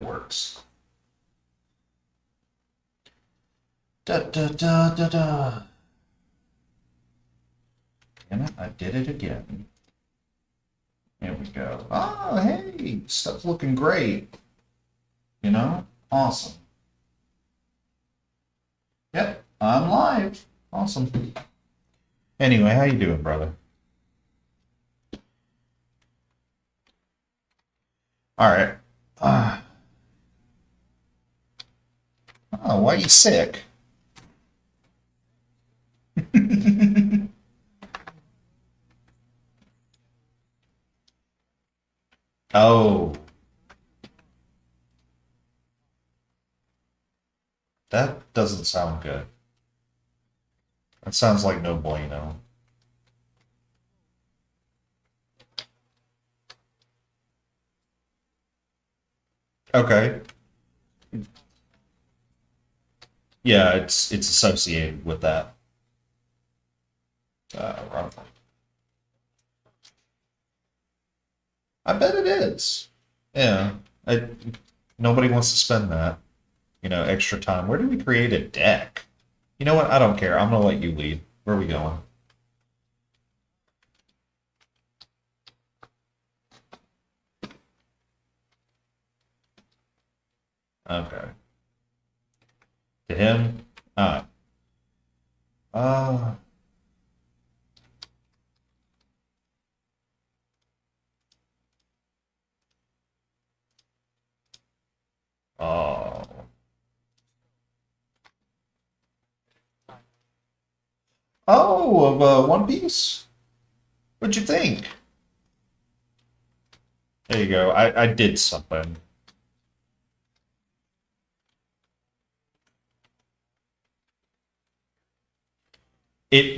Works. Da da da da da. Damn it, I did it again. There we go. Oh, hey, stuff's looking great. You know? Awesome. Yep, I'm live. Awesome. Anyway, how you doing, brother? All right. Uh, oh, why are you sick? Oh, that doesn't sound good. That sounds like no bueno. Okay. Yeah, it's associated with that. Wrong. I bet it is. Yeah. Nobody wants to spend that, extra time. Where do we create a deck? You know what? I don't care. I'm gonna let you lead. Where are we going? Okay. To him? Uh, uh, oh. Oh, of One Piece? What'd you think? There you go. I did something.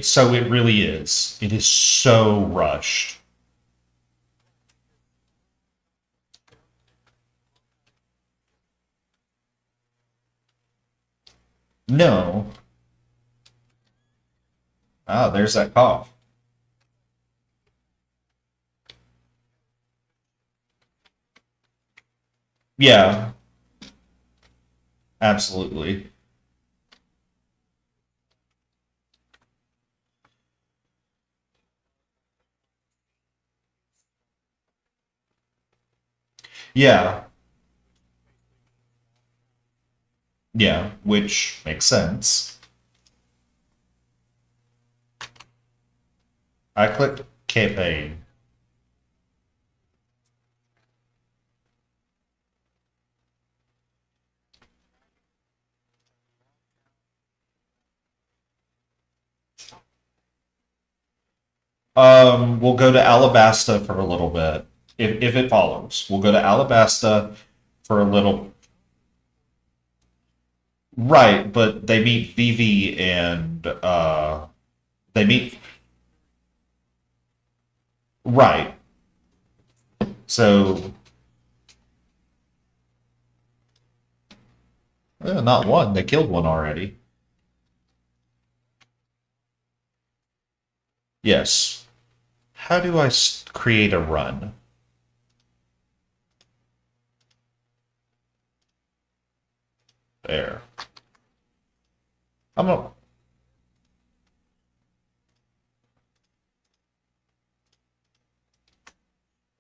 So it really is. It is so rushed. No. Ah, there's that cough. Yeah, absolutely. Yeah, yeah, which makes sense. I clicked campaign. We'll go to Alabasta for a little bit. If it follows, we'll go to Alabasta for a little. Right, but they meet Vivi and they meet right. So not one. They killed one already. Yes. How do I create a run? There. I'm a,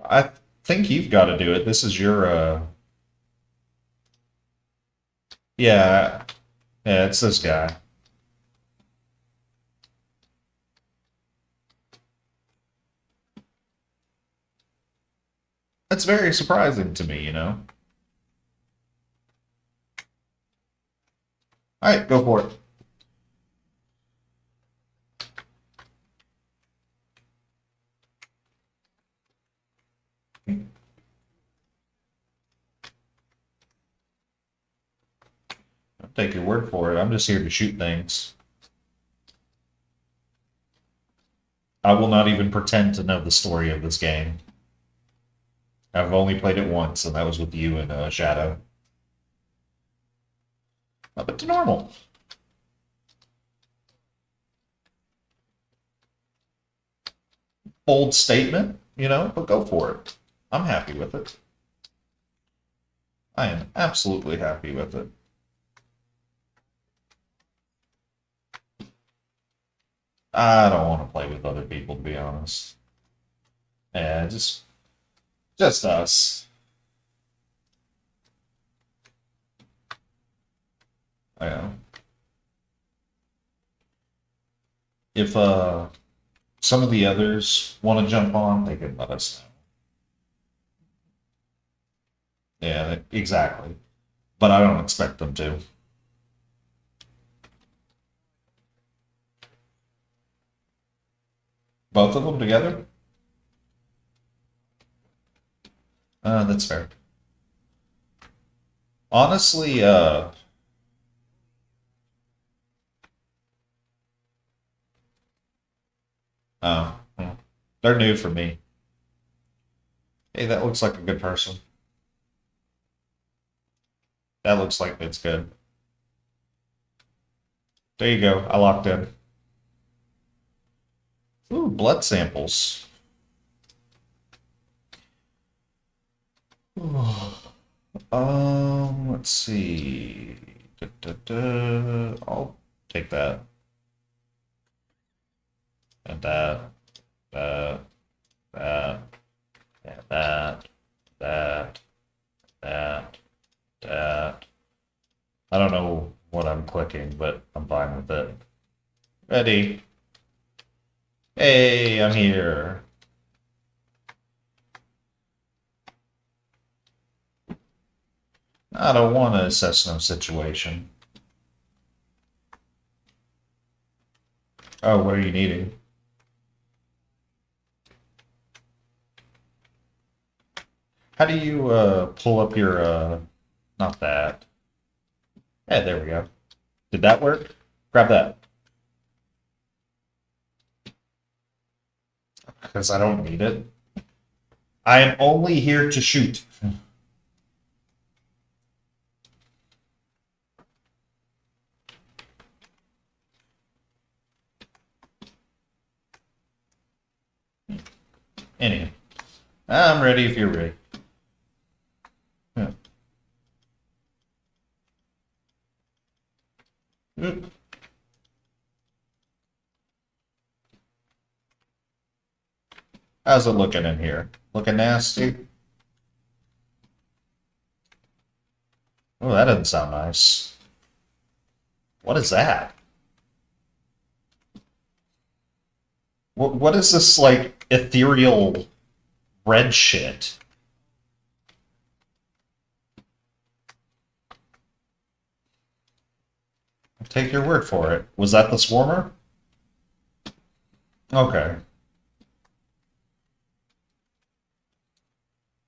I think you've got to do it. This is your yeah, yeah, it's this guy. That's very surprising to me. All right, go for it. I'll take your word for it. I'm just here to shoot things. I will not even pretend to know the story of this game. I've only played it once, and that was with you and Shadow. But to normal. Bold statement, but go for it. I'm happy with it. I am absolutely happy with it. I don't want to play with other people, to be honest. Yeah, just us. Yeah. If some of the others want to jump on, they can let us know. Yeah, exactly. But I don't expect them to. Both of them together? That's fair. Honestly, hmm. They're new for me. Hey, that looks like a good person. That looks like it's good. There you go. I locked in. Ooh, blood samples. Let's see. I'll take that and that, that, and that. I don't know what I'm clicking, but I'm fine with it. Ready? Hey, I'm here. I don't want to assess no situation. Oh, what are you needing? How do you pull up your not that. Yeah, there we go. Did that work? Grab that. Because I don't need it. I am only here to shoot. Anyway, I'm ready if you're ready. Yeah. How's it looking in here? Looking nasty? Oh, that doesn't sound nice. What is that? What is this, like, ethereal red shit? I'll take your word for it. Was that the swarmer? Okay.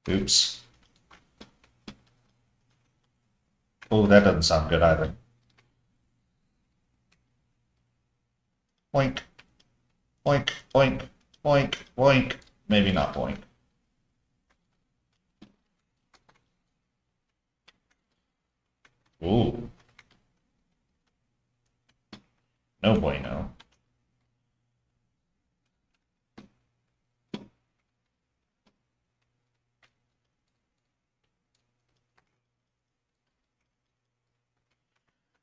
Oops. Oh, that doesn't sound good either. Boink. Boink, boink, boink, boink. Maybe not boink. Ooh. No bueno.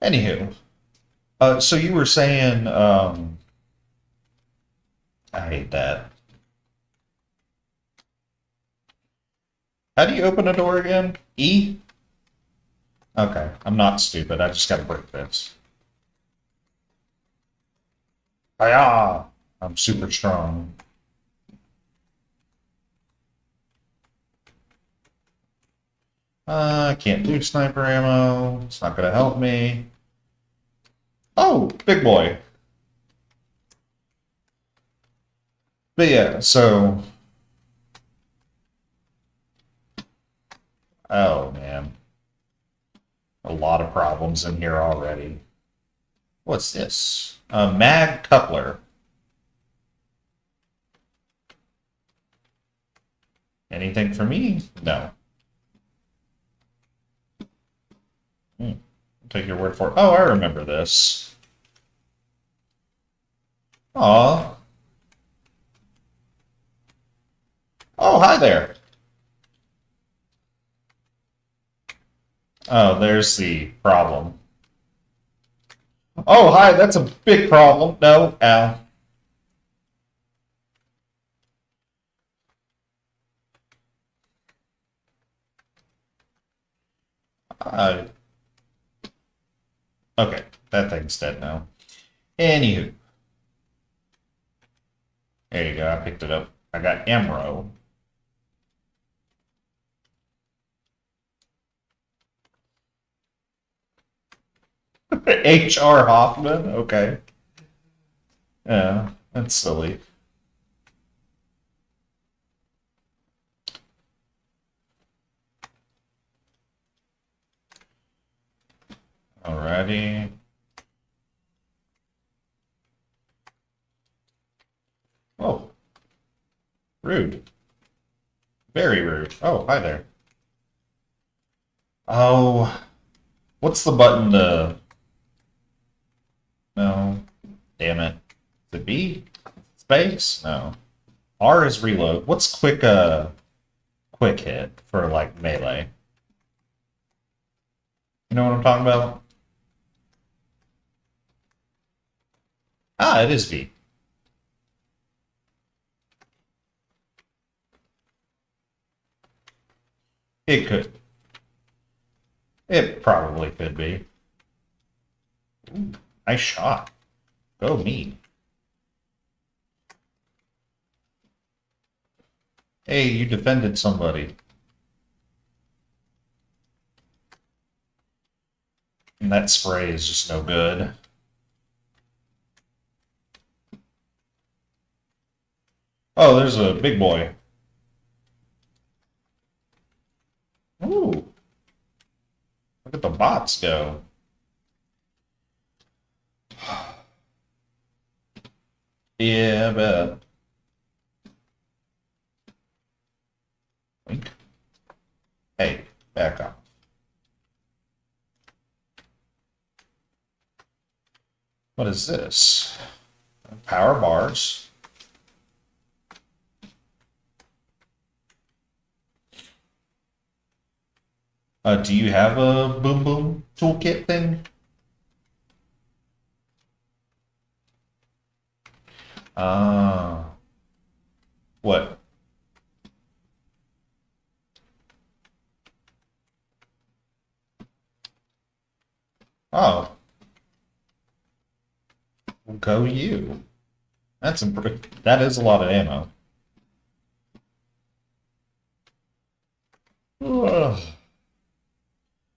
Anywho, so you were saying, I hate that. How do you open a door again? E? Okay, I'm not stupid. I just gotta break this. Hiya! I'm super strong. I can't do sniper ammo. It's not gonna help me. Oh, big boy. But yeah, so. Oh, man. A lot of problems in here already. What's this? A mag coupler. Anything for me? No. I'll take your word for it. Oh, I remember this. Aw. Oh, hi there. Oh, there's the problem. Oh, hi, that's a big problem. No, ow. Uh, okay, that thing's dead now. Anywho, there you go. I picked it up. I got Emerald. H.R. Hoffman? Okay. Yeah, that's silly. Alrighty. Oh, rude. Very rude. Oh, hi there. Oh, what's the button to... No. Damn it. Is it B? Space? No. R is reload. What's quick hit for like melee? You know what I'm talking about? Ah, it is V. It could. It probably could be. Ooh, nice shot. Go me. Hey, you defended somebody. And that spray is just no good. Oh, there's a big boy. Ooh. Look at the bots go. Yeah, I bet. Wink. Hey, back up. What is this? Power bars. Do you have a boom boom toolkit thing? Ah. What? Oh, go you. That's that is a lot of ammo. Ugh.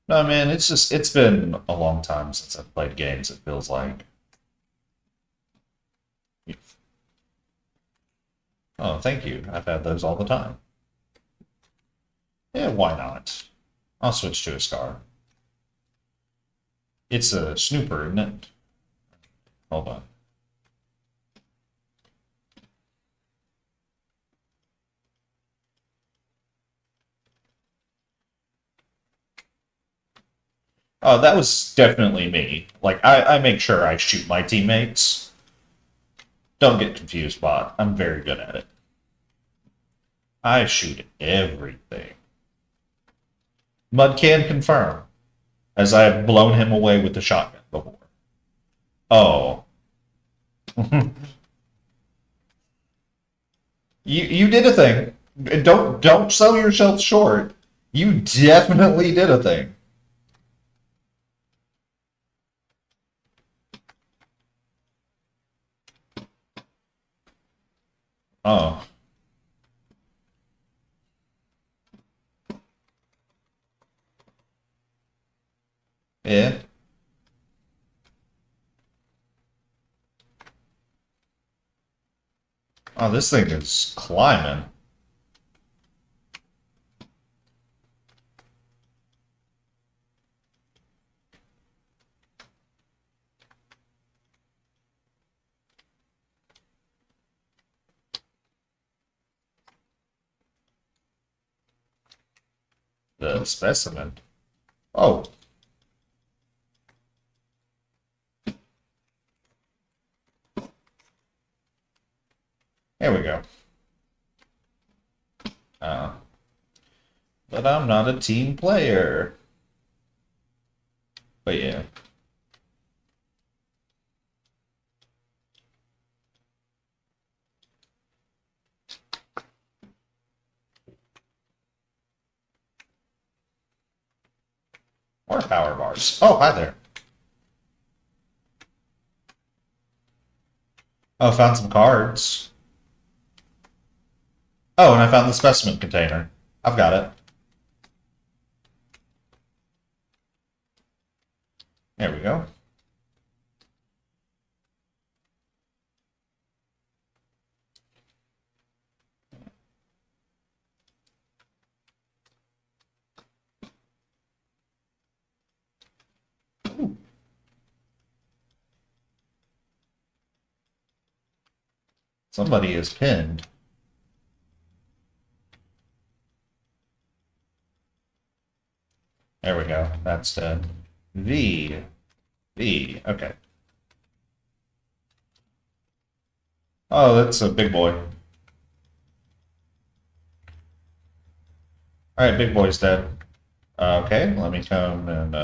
No, man, it's been a long time since I've played games, it feels like. Oh, thank you. I've had those all the time. Yeah, why not? I'll switch to a Scar. It's a snooper, isn't it? Hold on. Oh, that was definitely me. Like, I make sure I shoot my teammates. Don't get confused, bot. I'm very good at it. I shoot everything. Mud can confirm, as I have blown him away with the shotgun before. Oh. You did a thing. Don't sell yourself short. You definitely did a thing. Oh. Yeah. Oh, this thing is climbing. The specimen. Oh. There we go. Uh, but I'm not a team player. But yeah. More power bars. Oh, hi there. Oh, I found some cards. Oh, and I found the specimen container. I've got it. There we go. Ooh. Somebody is pinned. There we go. That's dead. V. V. Okay. Oh, that's a big boy. Alright, big boy's dead. Okay, let me come and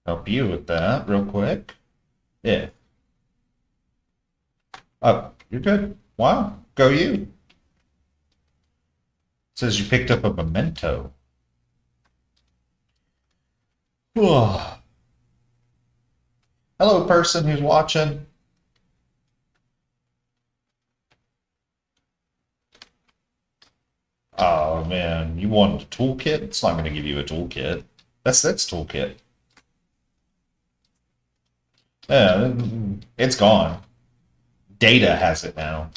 help you with that real quick. Yeah. Oh, you're good. Wow. Go you. It says you picked up a memento. Hello, person who's watching. Oh man, you wanted a toolkit? It's not going to give you a toolkit. That's toolkit. Yeah, it's gone. Data has it now.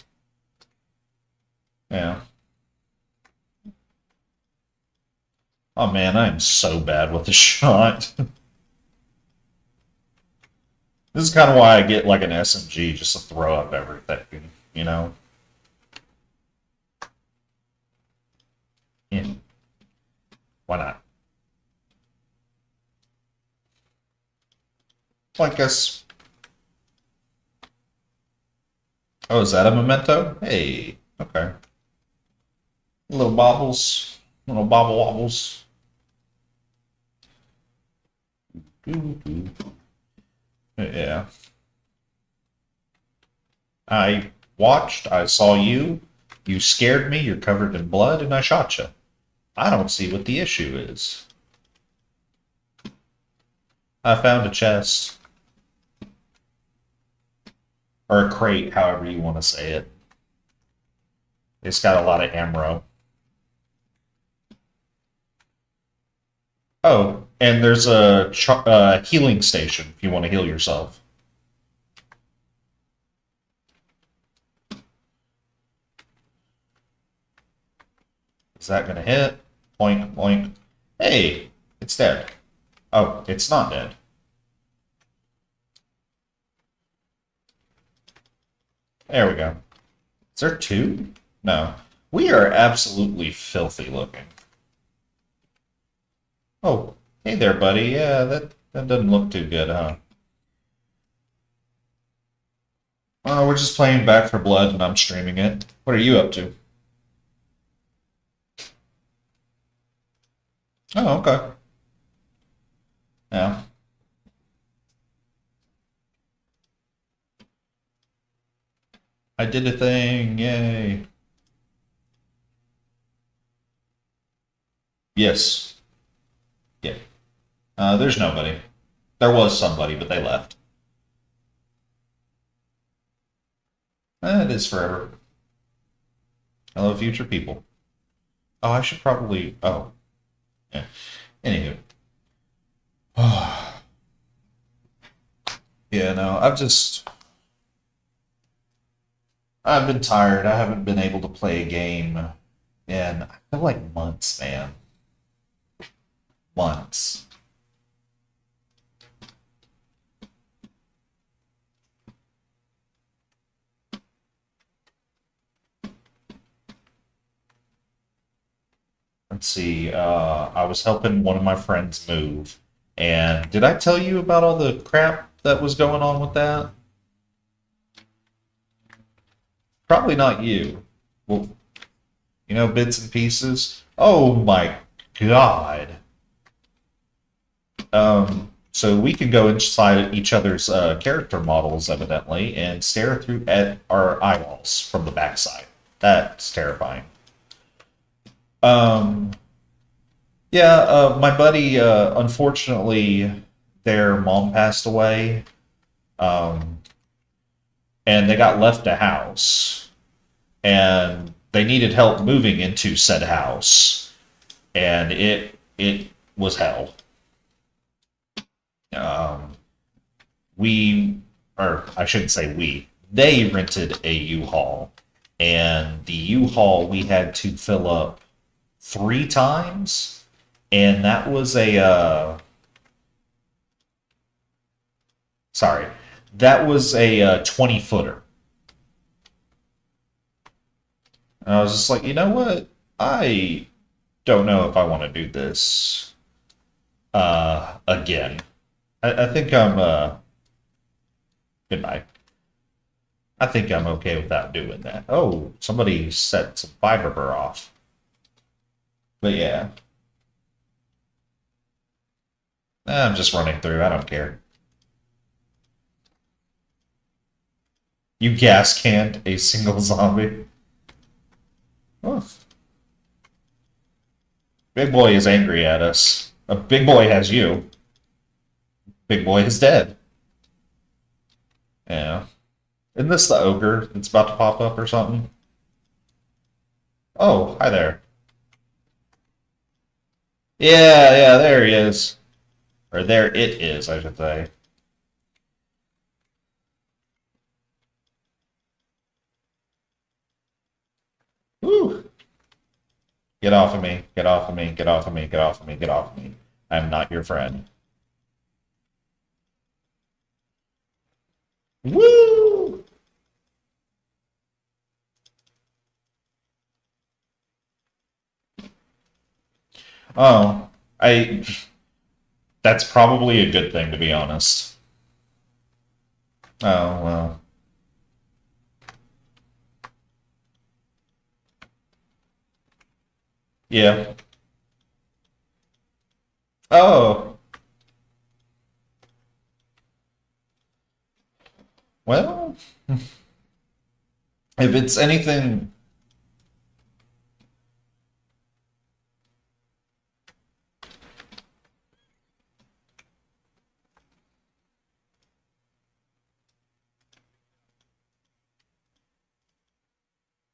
Yeah. Oh man, I am so bad with the shot. This is kind of why I get like an SMG just to throw up everything, you know? Yeah. Why not? Well, I guess. Oh, is that a memento? Hey, okay. Little bobbles, little bobble wobbles. Yeah. I watched, I saw you, you scared me, you're covered in blood, and I shot you. I don't see what the issue is. I found a chest. Or a crate, however you want to say it. It's got a lot of ammo. Oh, and there's a healing station if you want to heal yourself. Is that going to hit? Boink, boink. Hey, it's dead. Oh, it's not dead. There we go. Is there two? No. We are absolutely filthy looking. Oh, hey there, buddy. Yeah, that doesn't look too good, huh? We're just playing Back for Blood and I'm streaming it. What are you up to? Oh, okay. Yeah. I did a thing. Yay. Yes. Yeah. There's nobody. There was somebody, but they left. It is forever. Hello, future people. Oh, I should probably. Oh, yeah. Anywho. Yeah, no, I've been tired. I haven't been able to play a game in, I feel like months, man. Months. Let's see. I was helping one of my friends move. And did I tell you about all the crap that was going on with that? Probably not you. Well, bits and pieces. Oh my God. So we can go inside each other's character models, evidently, and stare through at our eyeballs from the backside. That's terrifying. Um, yeah, my buddy, unfortunately, their mom passed away, um, and they got left a house, and they needed help moving into said house, and it was hell. Um, we, or I shouldn't say we, they rented a U-Haul, and the U-Haul we had to fill up 3 times, and that was a sorry, that was a 20 footer. And I was just like, you know what? I don't know if I want to do this again. I think I'm goodbye. I think I'm okay without doing that. Oh, somebody set some fiber burr off. But yeah, I'm just running through. I don't care. You gas canned a single zombie. Oh, Big Boy is angry at us. A Big Boy has you. Big Boy is dead. Yeah. Isn't this the ogre that's about to pop up or something? Oh, hi there. Yeah, yeah, there he is. Or there it is, I should say. Woo! Get off of me. Get off of me. Get off of me. Get off of me. Get off of me. I'm not your friend. Woo! Oh, I. That's probably a good thing, to be honest. Oh, well. Yeah. Oh, well. If it's anything.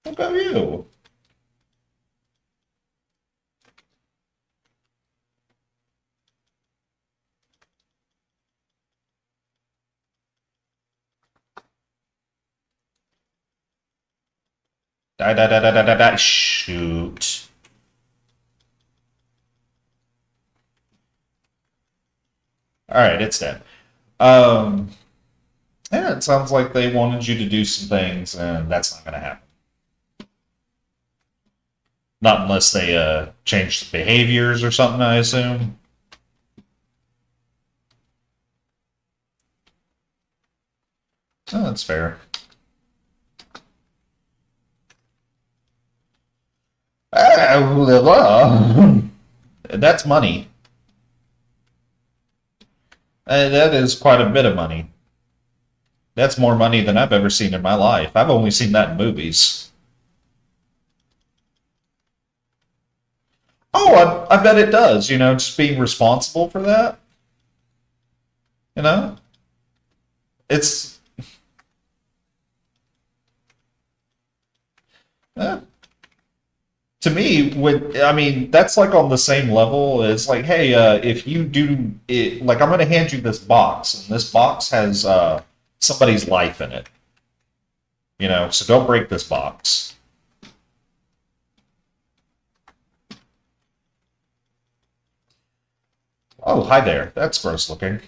What about you? Die, die, die, die, die, die, die. Shoot. Alright, it's dead. Um, yeah, it sounds like they wanted you to do some things, and that's not going to happen. Not unless they change the behaviors or something, I assume. Oh, that's fair. That's money. That is quite a bit of money. That's more money than I've ever seen in my life. I've only seen that in movies. Oh, I bet it does. Just being responsible for that. You know, it's eh, to me. That's like on the same level as like, hey, if you do it, like I'm going to hand you this box, and this box has somebody's life in it. So don't break this box. Oh, hi there. That's gross looking.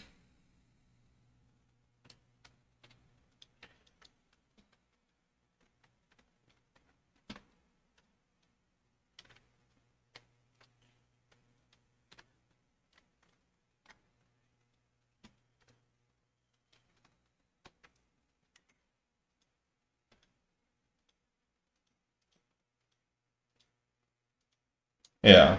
Yeah.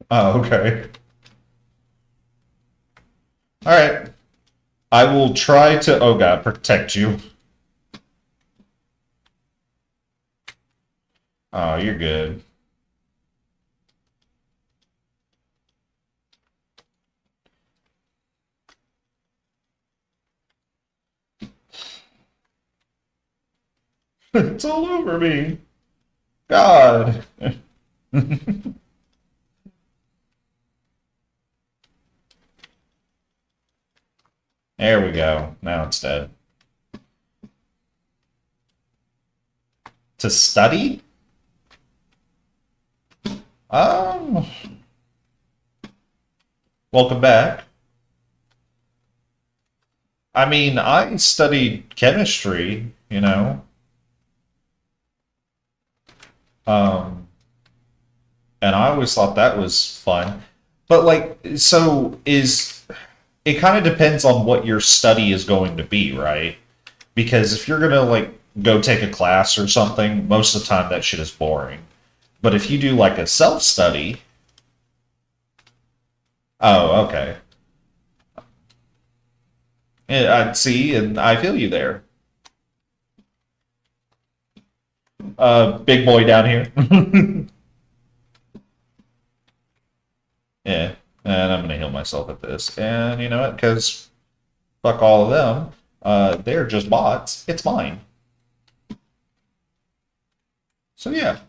Oh, okay. All right. I will try to, oh God, protect you. Oh, you're good. It's all over me. God. There we go. Now it's dead. To study? Um, welcome back. I mean, I studied chemistry, you know. Um, and I always thought that was fun. But like, so is it kind of depends on what your study is going to be, right? Because if you're gonna like go take a class or something, most of the time that shit is boring. But if you do like a self study, oh, okay. Yeah, I see, and I feel you there. Big boy down here. Yeah, and I'm gonna heal myself at this. And you know what? Because fuck all of them. They're just bots. It's mine. So yeah.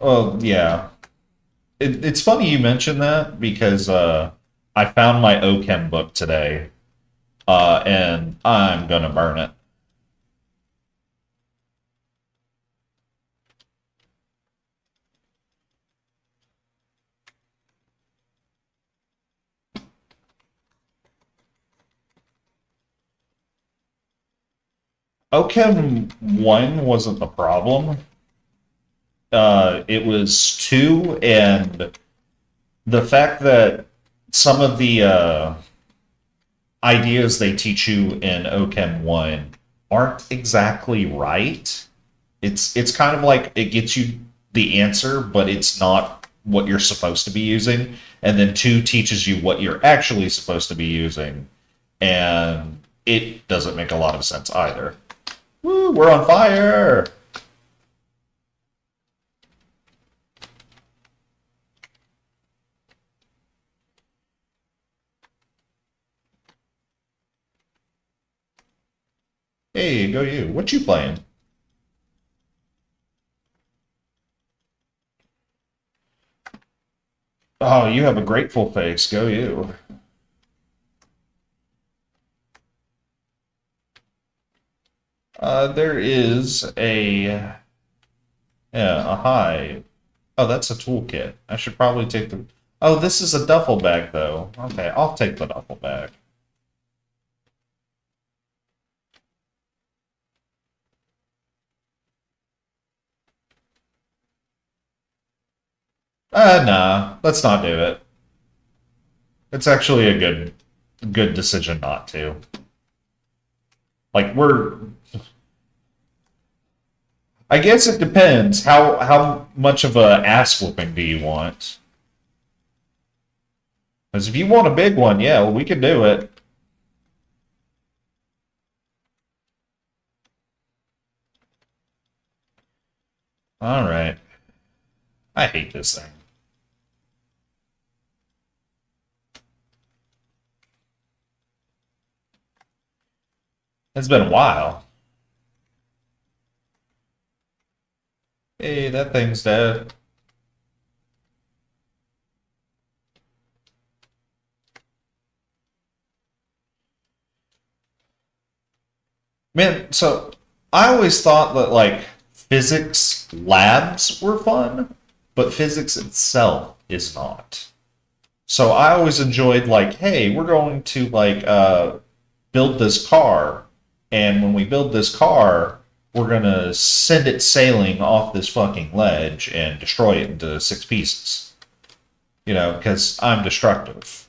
Well, yeah. It's funny you mentioned that because I found my OChem book today, and I'm gonna burn it. OChem 1 wasn't the problem. It was 2, and the fact that some of the ideas they teach you in OChem 1 aren't exactly right. It's kind of like it gets you the answer, but it's not what you're supposed to be using. And then 2 teaches you what you're actually supposed to be using, and it doesn't make a lot of sense either. Woo, we're on fire! Hey, go you. What you playing? Oh, you have a grateful face. Go you. There is a hive. Oh, that's a toolkit. I should probably take the. Oh, this is a duffel bag though. Okay, I'll take the duffel bag. Nah, let's not do it. It's actually a good decision not to. Like we're. I guess it depends. How much of a ass whooping do you want? Because if you want a big one, yeah, well, we can do it. All right. I hate this thing. It's been a while. Hey, that thing's dead. Man, so I always thought that like physics labs were fun, but physics itself is not. So I always enjoyed like, hey, we're going to like build this car, and when we build this car, we're gonna send it sailing off this fucking ledge and destroy it into 6 pieces. You know, because I'm destructive.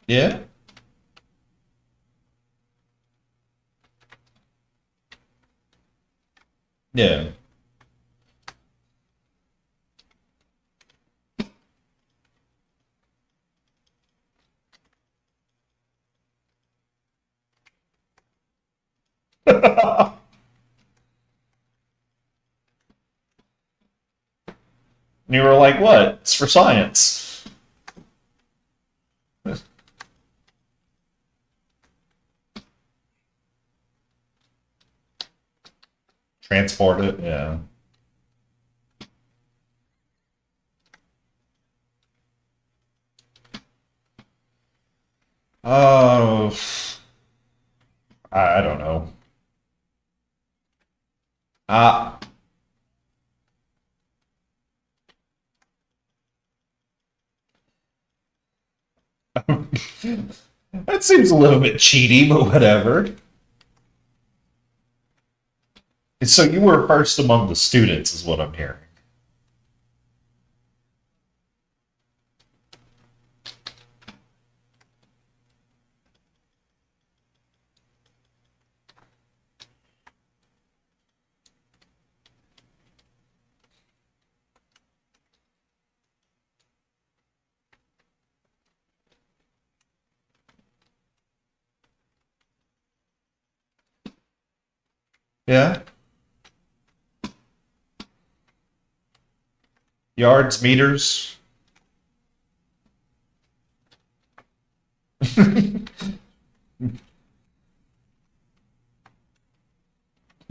Yeah? Yeah. And you were like, what? It's for science. Transport it, yeah. Oh, I don't know. Uh, that seems a little bit cheaty, but whatever. So you were first among the students, is what I'm hearing. Yeah? Yards, meters,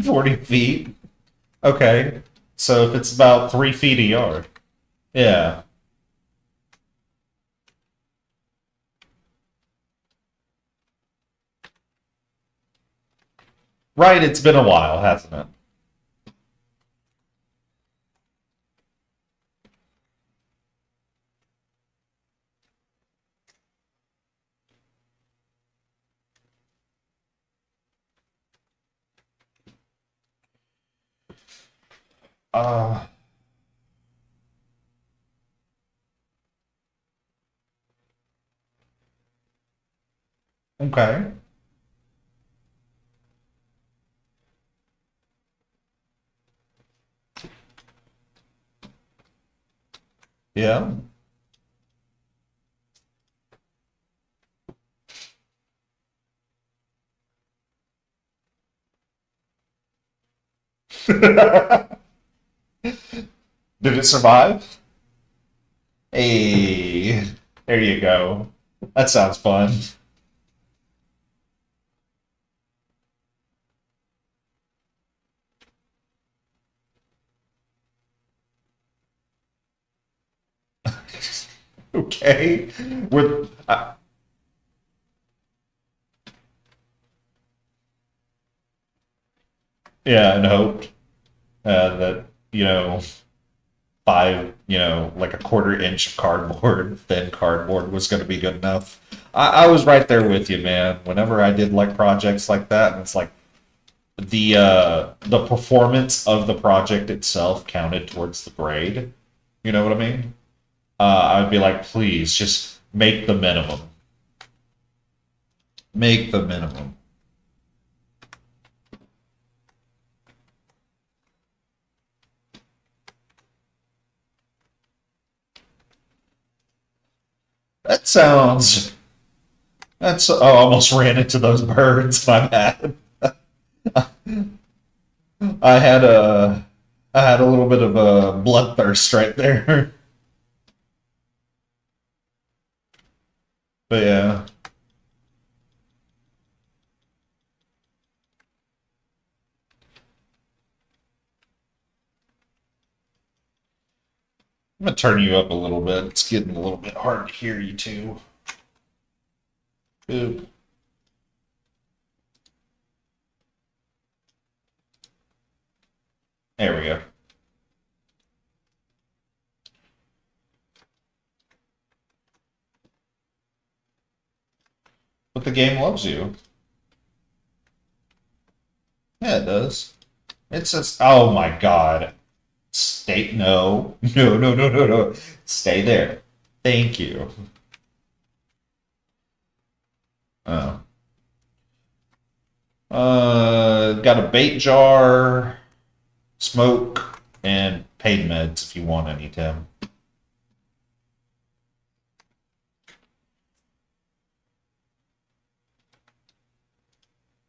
40 feet. Okay. So if it's about 3 feet a yard. Yeah. Right, it's been a while, hasn't it? Uh, okay. Yeah. Did it survive? Hey, there you go. That sounds fun. Okay. With yeah, and hoped that like a quarter inch of cardboard, thin cardboard was going to be good enough. I was right there with you, man. Whenever I did like projects like that, and it's like the performance of the project itself counted towards the grade. You know what I mean? I'd be like, please, just make the minimum. Make the minimum. That sounds. That's. Oh, I almost ran into those birds. My bad. I had a. I had a little bit of a bloodthirst right there. But yeah, I'm gonna turn you up a little bit. It's getting a little bit hard to hear you too. Oop. There we go. But the game loves you. Yeah, it does. It says, "Oh my God, stay no, no, no, no, no, no, stay there. Thank you." Oh. Got a bait jar, smoke, and pain meds if you want any, Tim.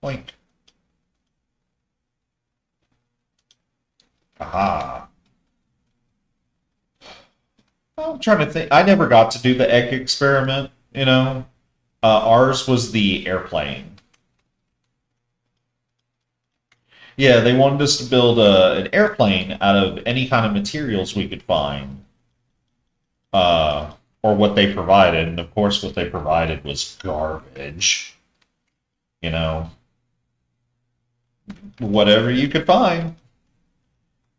Boink. Aha. I'm trying to think. I never got to do the egg experiment, you know? Ours was the airplane. Yeah, they wanted us to build an airplane out of any kind of materials we could find, or what they provided. And of course, what they provided was garbage. You know, whatever you could find.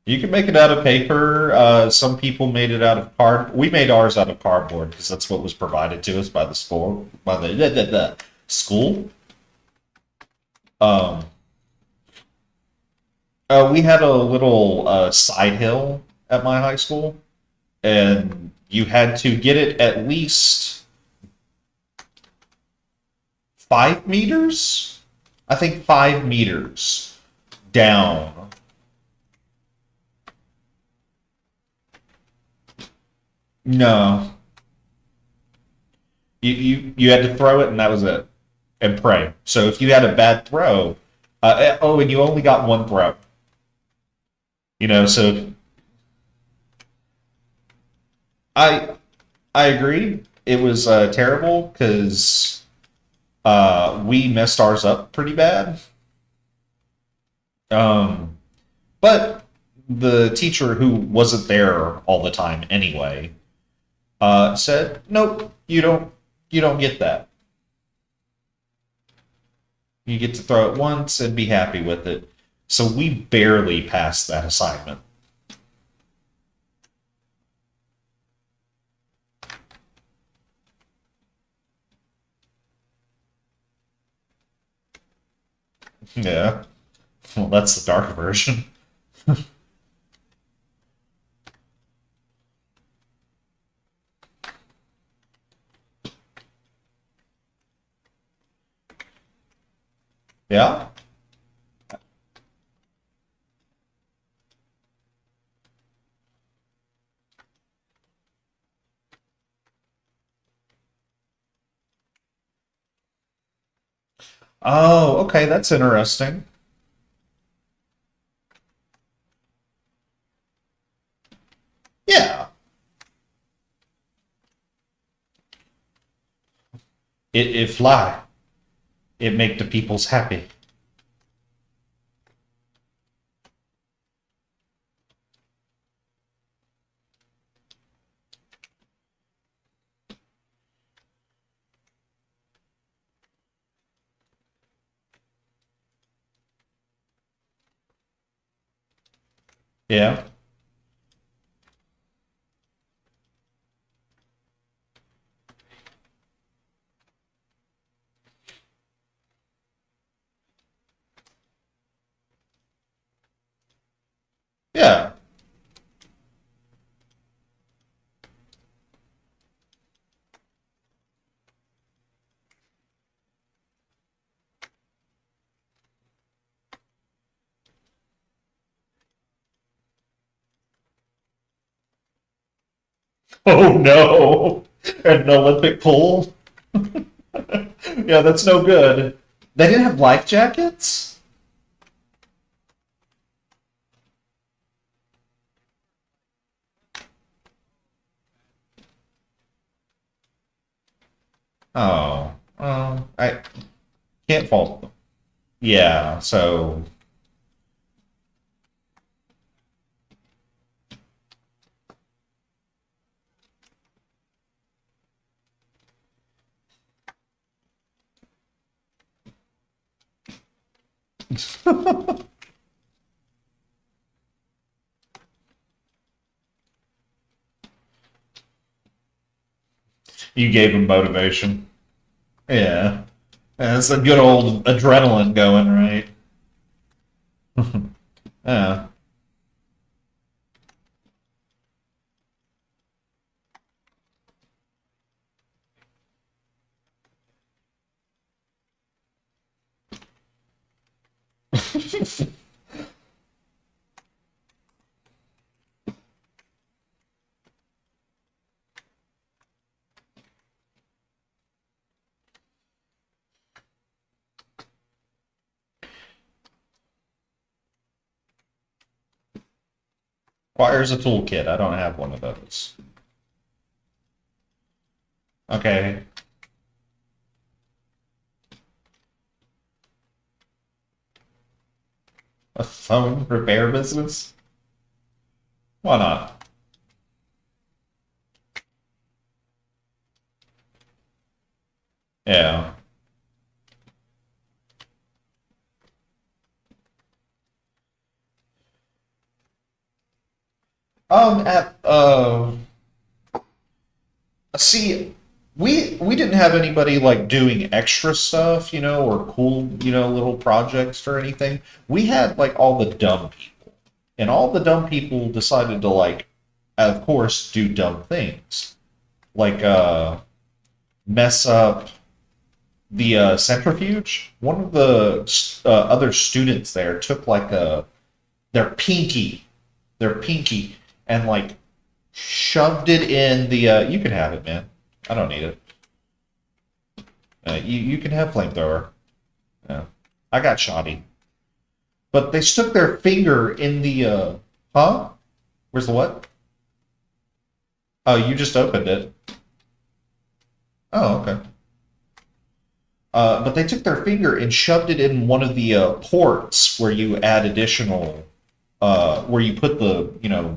You can make it out of paper. Some people made it out of card. We made ours out of cardboard because that's what was provided to us by the school. By the school. Um, we had a little side hill at my high school, and you had to get it at least 5 meters. I think 5 meters down. No, you had to throw it, and that was it, and pray. So if you had a bad throw, oh, and you only got one throw. So I I agree. It was terrible because we messed ours up pretty bad. Um, but the teacher who wasn't there all the time anyway said, "Nope, you don't get that. You get to throw it once and be happy with it." So we barely passed that assignment. Yeah, well, that's the dark version. Yeah. Oh, okay, that's interesting. Yeah, it fly. It make the peoples happy. Yeah, yeah. Oh no, an Olympic pool. Yeah, that's no good. They didn't have life jackets. Oh, I can't fault them. Yeah, so you gave them motivation. Yeah, yeah, it's a good old adrenaline going, right? Yeah. Requires a toolkit. I don't have one of those. Okay. A phone repair business? Why not? Yeah. At see, we didn't have anybody like doing extra stuff, or cool, little projects or anything. We had like all the dumb people, and all the dumb people decided to like, of course, do dumb things, like mess up the centrifuge. One of the other students there took like their pinky, their pinky, and like shoved it in the. You can have it, man. I don't need it. You can have flamethrower. Yeah, I got shoddy, but they stuck their finger in the. Huh? Where's the what? Oh, you just opened it. Oh, okay. But they took their finger and shoved it in one of the ports where you add additional, where you put the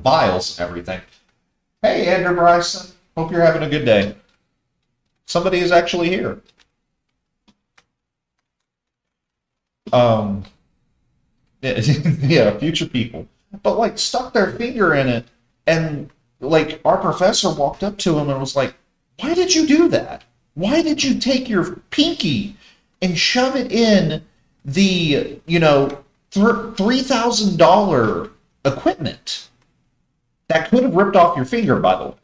vials and everything. Hey, Andrew Bryson. Hope you're having a good day. Somebody is actually here. Um, yeah, future people. But like stuck their finger in it, and like our professor walked up to him and was like, "Why did you do that? Why did you take your pinky and shove it in the $3,000 equipment that could have ripped off your finger, by the way?"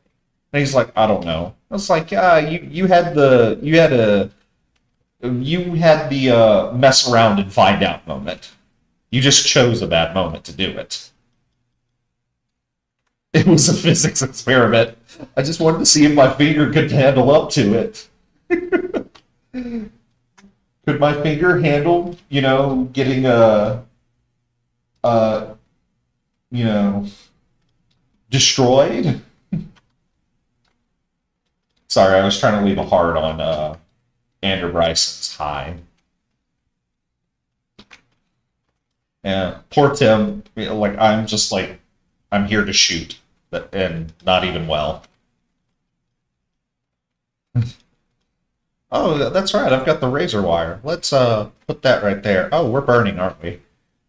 And he's like, "I don't know." I was like, you had the mess around and find out moment. You just chose a bad moment to do it. It was a physics experiment. I just wanted to see if my finger could handle up to it. Could my finger handle, getting uh, you know, destroyed? Sorry, I was trying to leave a heart on Andrew Bryson's high. Yeah, poor Tim. Like I'm just like I'm here to shoot, and not even well. Oh, that's right. I've got the razor wire. Let's put that right there. Oh, we're burning, aren't we?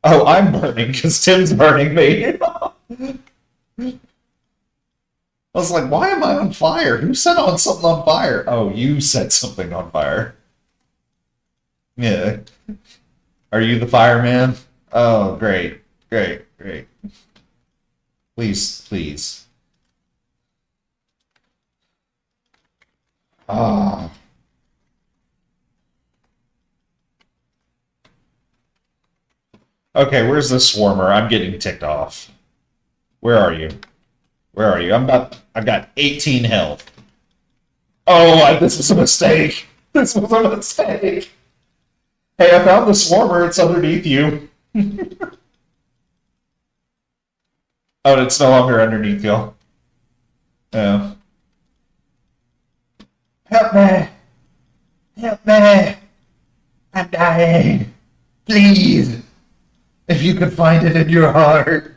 Oh, I'm burning because Tim's burning me. I was like, why am I on fire? Who set on something on fire? Oh, you set something on fire. Yeah. Are you the fireman? Oh, great. Great, great. Please, please. Ah. Okay, where's the swarmer? I'm getting ticked off. Where are you? Where are you? I've got 18 health. Oh, this was a mistake. This was a mistake. Hey, I found the swarmer. It's underneath you. Oh, it's no longer underneath you. Yeah. Help me! Help me! I'm dying. Please, if you could find it in your heart.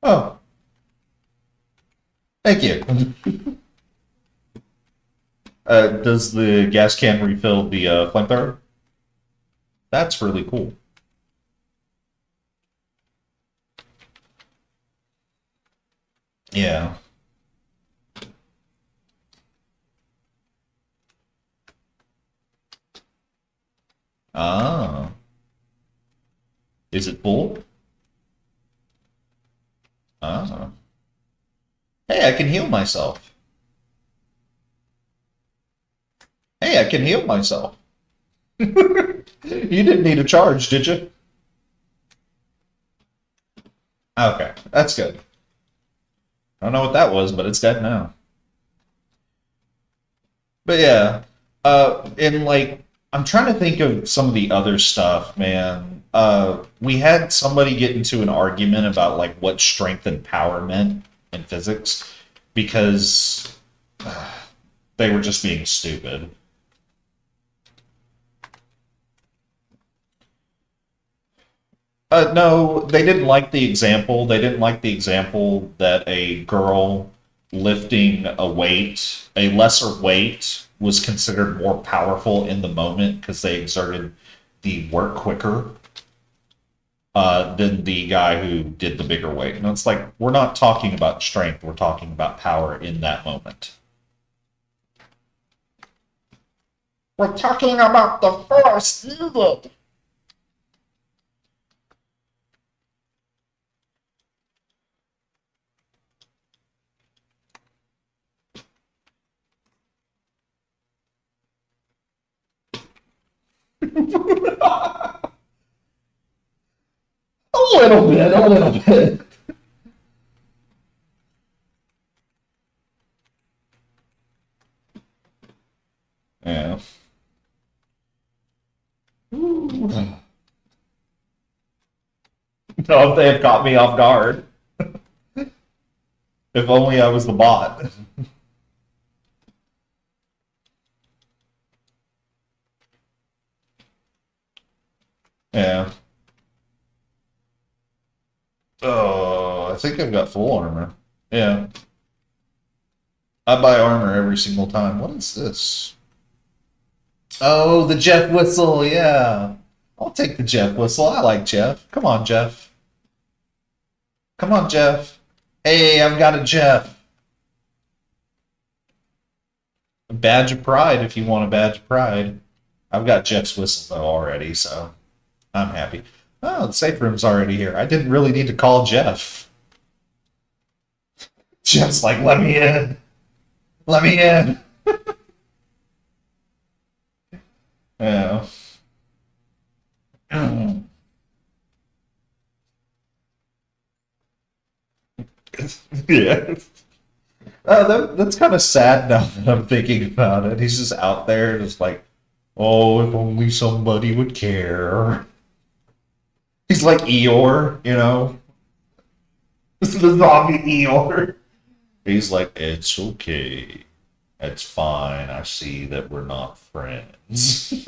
Oh, thank you. Does the gas can refill the flamethrower? That's really cool. Yeah. Ah. Is it full? Ah. Hey, I can heal myself. Hey, I can heal myself. You didn't need a charge, did you? Okay, that's good. I don't know what that was, but it's dead now. But yeah, in like I'm trying to think of some of the other stuff, man. We had somebody get into an argument about like what strength and power meant in physics because they were just being stupid. No, they didn't like the example. They didn't like the example that a girl lifting a weight, a lesser weight, was considered more powerful in the moment because they exerted the work quicker than the guy who did the bigger weight. And it's like, we're not talking about strength, we're talking about power in that moment. We're talking about the force needed. A little bit, a little bit. Yeah. No, if they had caught me off guard. If only I was the bot. Yeah. Oh, I think I've got full armor. Yeah. I buy armor every single time. What is this? Oh, the Jeff whistle. Yeah. I'll take the Jeff whistle. I like Jeff. Come on, Jeff. Come on, Jeff. Hey, I've got a Jeff. A badge of pride if you want a badge of pride. I've got Jeff's whistle though already, so I'm happy. Oh, the safe room's already here. I didn't really need to call Jeff. Jeff's like, let me in. Let me in. Yeah. Yeah. That's kind of sad now that I'm thinking about it. He's just out there, just like, oh, if only somebody would care. He's like Eeyore, you know? This is the zombie Eeyore. He's like, it's okay. It's fine. I see that we're not friends.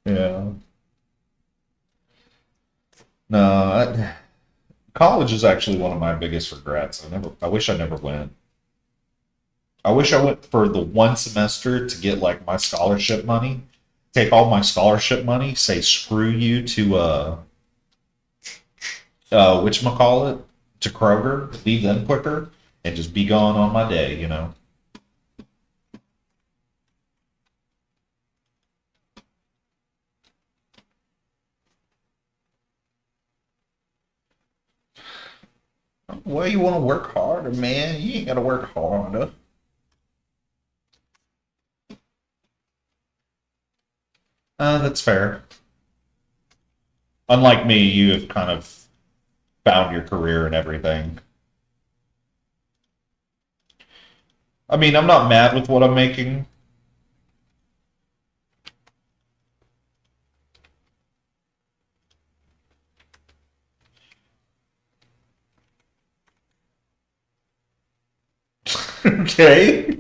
Yeah. No, college is actually one of my biggest regrets. I wish I never went. I wish I went for the one semester to get like my scholarship money, take all my scholarship money, say screw you to whatchamacallit, to Kroger, leave them quicker, and just be gone on my day, you know. Well, you want to work harder, man. You ain't got to work harder. That's fair. Unlike me, you have kind of found your career and everything. I mean, I'm not mad with what I'm making. Okay.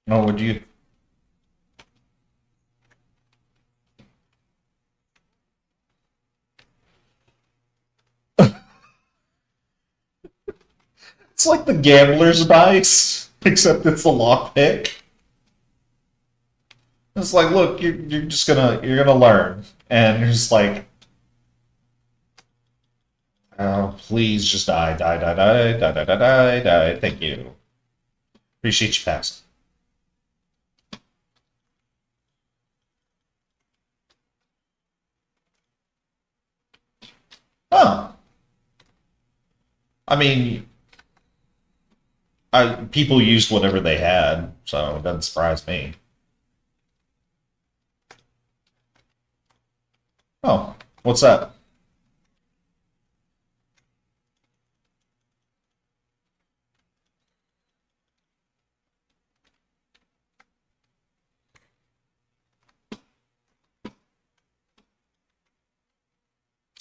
No, would you? It's like the gambler's dice, except it's the lockpick. It's like, look, you're just you're gonna learn, and you're just like, oh, please just die, die, die, die, die, die, die, die, die. Thank you. Appreciate you passing. Oh, I mean, People used whatever they had, so it doesn't surprise me. Oh, what's that?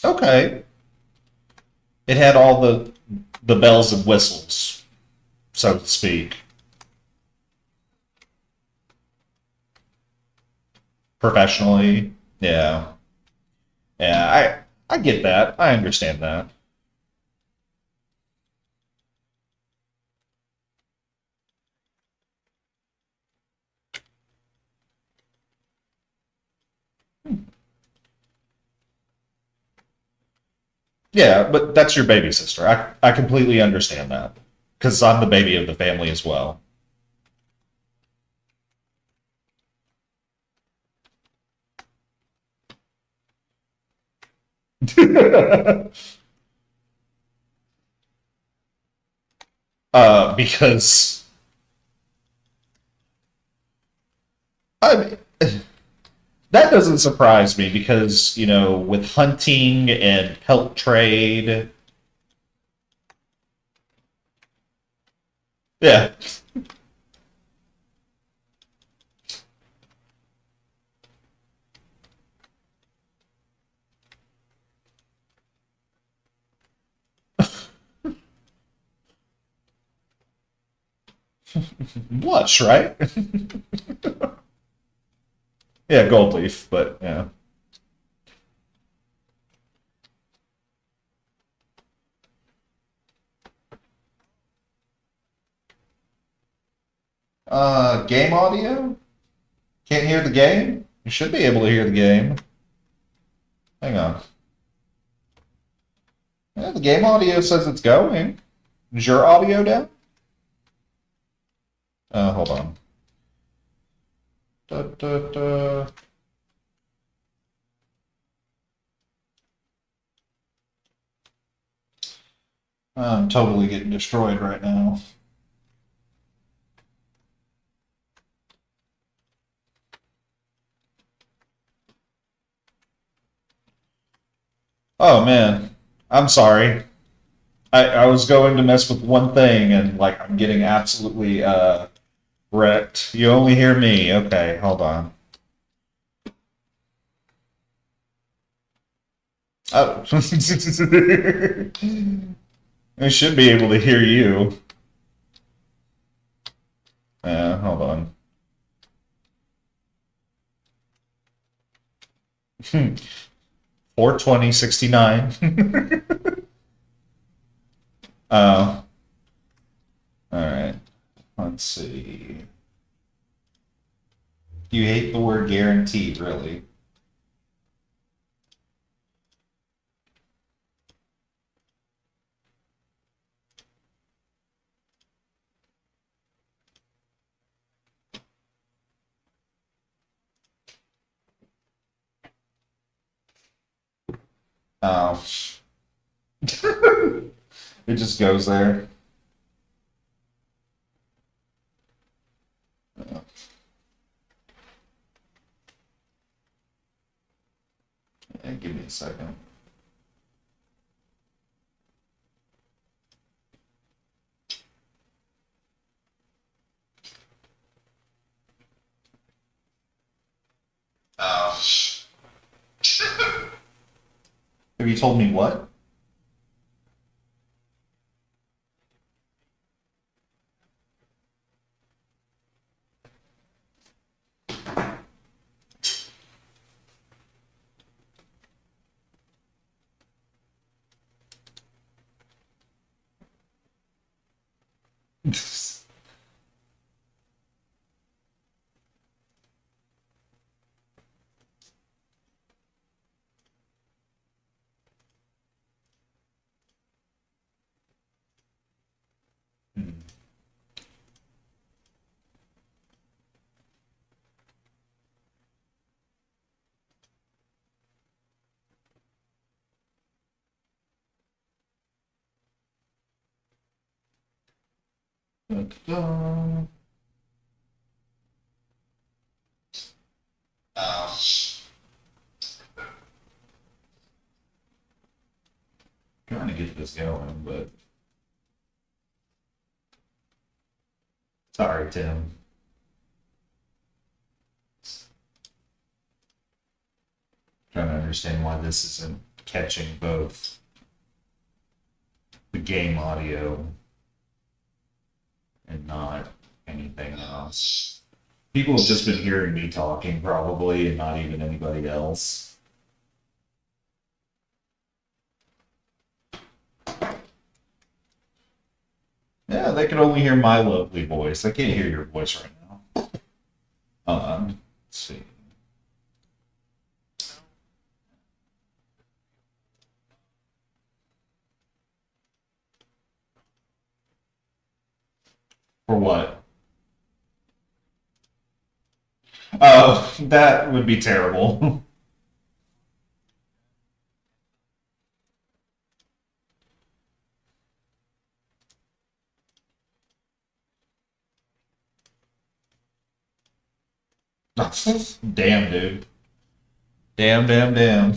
Okay, it had all the bells and whistles, so to speak, professionally. Yeah, yeah, I get that. I understand that. Yeah, but that's your baby sister. I completely understand that because I'm the baby of the family as well. Because I that doesn't surprise me because with hunting and pelt trade, yeah. Lush, right? Yeah, gold leaf, but yeah. Game audio? Can't hear the game? You should be able to hear the game. Hang on. Yeah, the game audio says it's going. Is your audio down? Hold on. Da, da, da. I'm totally getting destroyed right now. Oh man, I'm sorry. I was going to mess with one thing and like I'm getting absolutely wrecked. You only hear me. Okay, hold on. Oh. I should be able to hear you. Hold on. 42069. Oh, all right. Let's see. You hate the word guaranteed, really. Oh. It just goes there. Give me a second. Oh. Have you told me what? Da-da-da. Trying to get this going, but sorry, Tim. Trying to understand why this isn't catching both the game audio and not anything else. People have just been hearing me talking, probably, and not even anybody else. Yeah, they can only hear my lovely voice. I can't hear your voice right now. Let's see. For what? Oh, that would be terrible. Damn, dude. Damn, damn, damn.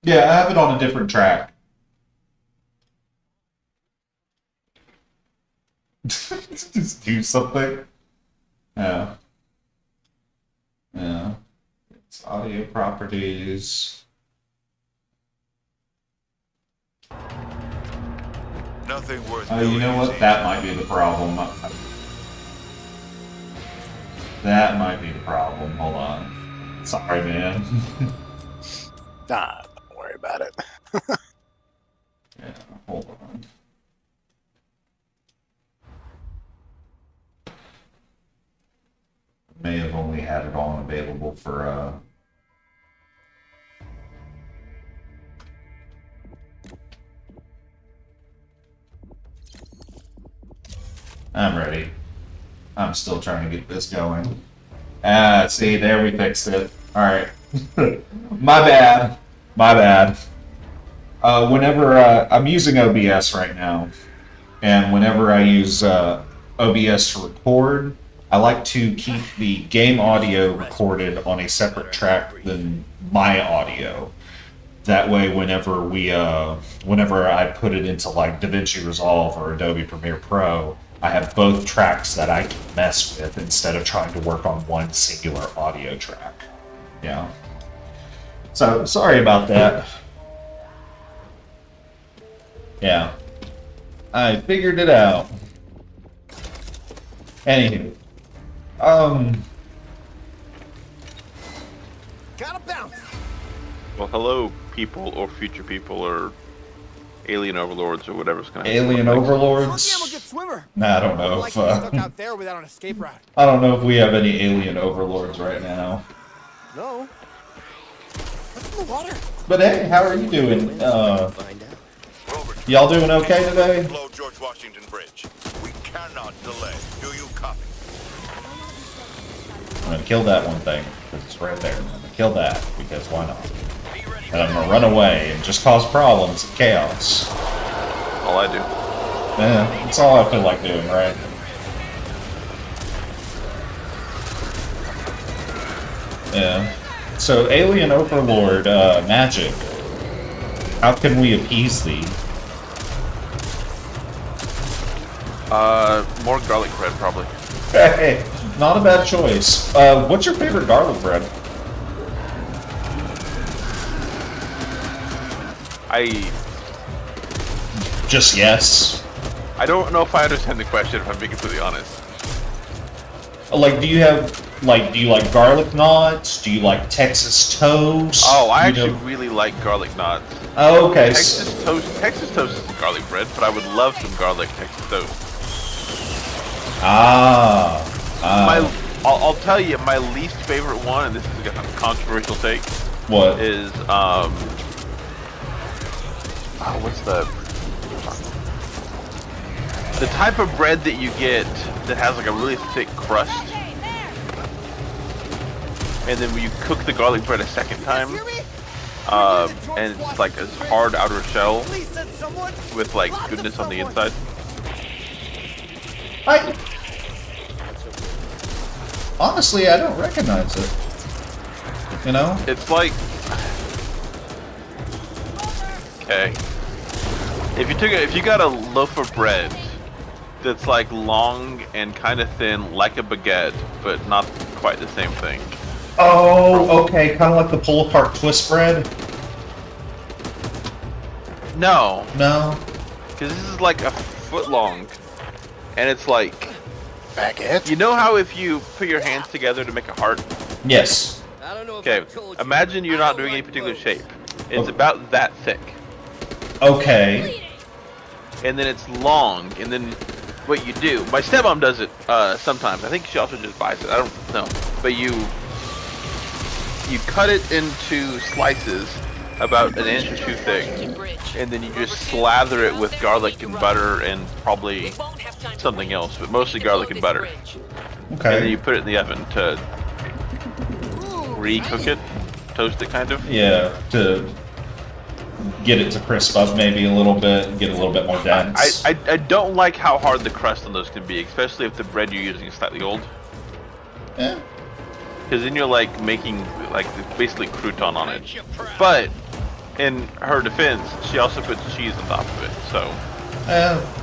Yeah, I have it on a different track. Just do something. Yeah. Yeah. It's audio properties. Nothing worth Oh, you know what? That might be the problem. That might be the problem. Hold on. Sorry, man. Nah, don't worry about it. Yeah, hold on. May have only had it on available for I'm ready. I'm still trying to get this going. Ah, see, there we fixed it. Alright. My bad. My bad. Whenever I'm using OBS right now, and whenever I use OBS to record, I like to keep the game audio recorded on a separate track than my audio. That way, whenever I put it into like DaVinci Resolve or Adobe Premiere Pro, I have both tracks that I can mess with instead of trying to work on one singular audio track. Yeah. So, sorry about that. Yeah. I figured it out. Anywho. Gotta bounce. Well, hello, people, or future people, or alien overlords, or whatever's going to Alien Lucky I'm a overlords? good swimmer. Nah, I don't know Like if to be stuck out there without an escape route. I don't know if we have any alien overlords right now. No. What's in the water? But hey, how are you doing? Find out. Y'all doing okay today? Below George Washington Bridge. We cannot delay. Do you copy? I'm gonna kill that one thing, because it's right there. I'm gonna kill that, because why not? And I'm gonna run away and just cause problems and chaos. all I do. Yeah, that's all I feel like doing, right? Yeah. So, Alien Overlord, magic. How can we appease thee? More garlic bread, probably. Hey, not a bad choice. What's your favorite garlic bread? Just yes. I don't know if I understand the question, if I'm being completely honest. Like, do you like garlic knots? Do you like Texas toast? Oh, I You actually know- really like garlic knots. Oh, okay. Texas toast is garlic bread, but I would love some garlic Texas toast. I'll tell you, my least favorite one, and this is a controversial take, What? is what's the The type of bread that you get that has like a really thick crust, and then when you cook the garlic bread a second time, and it's like a hard outer shell with like goodness on the inside. Honestly, I don't recognize it. You know? It's like, okay, if you got a loaf of bread that's like long and kind of thin, like a baguette, but not quite the same thing. Oh, okay, kind of like the pull apart twist bread. No, No. because this is like a foot long, and it's like, Baguette? you know how if you put your hands together to make a heart? Yes. I don't know if Okay, I've told you, imagine you're I not don't doing any like particular both. shape. It's Oh. about that thick, Okay. and then it's long, and then what you do, my stepmom does it sometimes. I think she also just buys it. I don't know, but you cut it into slices about an inch or two thick, and then you just slather it with garlic and butter and probably something else, but mostly garlic and butter. And then Okay. you put it in the oven to re-cook it, toast it kind of. Yeah, to get it to crisp up maybe a little bit, and get a little bit more dense. I don't like how hard the crust on those can be, especially if the bread you're using is slightly old. Eh, Because then you're like making like basically crouton on it. But in her defense, she also puts cheese on top of it, so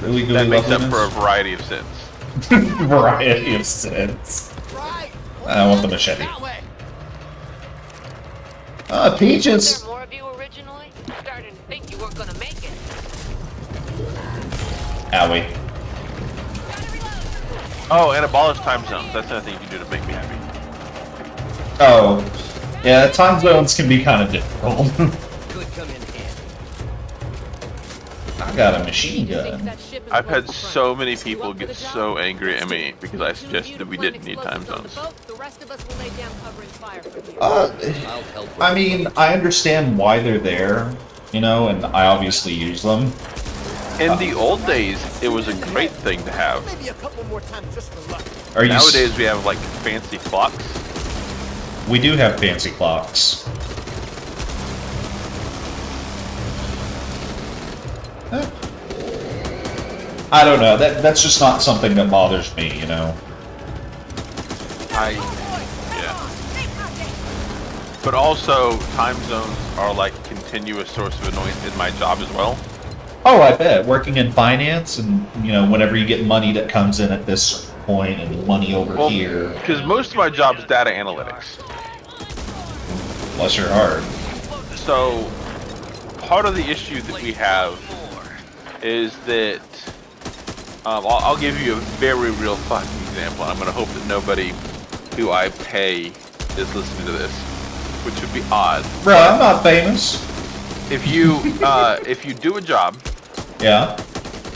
really that gooey makes up for a loveliness. variety of sins. Variety of sins. Right. I want the machete. That way. Was Peaches! there more of you originally? Starting to think you weren't gonna make it. Owie. Oh, and abolish time zones. That's another thing you can do to make me happy. Oh. Yeah, time zones can be kind of difficult. Could come in handy. I got a machine Think gun. that ship is I've had close to so front. many You people up for get the job? so angry at me because I Two of suggested you that we to plant didn't need time explosives on the zones. boat, the rest of us will lay down cover and fire from here. I'll help with I mean, I understand why they're there, you know, and I obviously use them. In the old days, it was a great thing to have. maybe a couple more times just for luck. Are you? Nowadays, we have like fancy clocks. We do have fancy clocks. Eh. I don't know. That's just not something that bothers me, you know. Yeah. But also, time zones are like a continuous source of annoyance in my job as well. Oh, I bet. Working in finance, and you know, whenever you get money that comes in at this point, and money over Well, here, because most of my job is data analytics. bless your heart. So, part of the issue that we have is that I'll give you a very real fucking example. I'm going to hope that nobody who I pay is listening to this, which would be odd. Bro, I'm not famous. If you if you do a job, Yeah.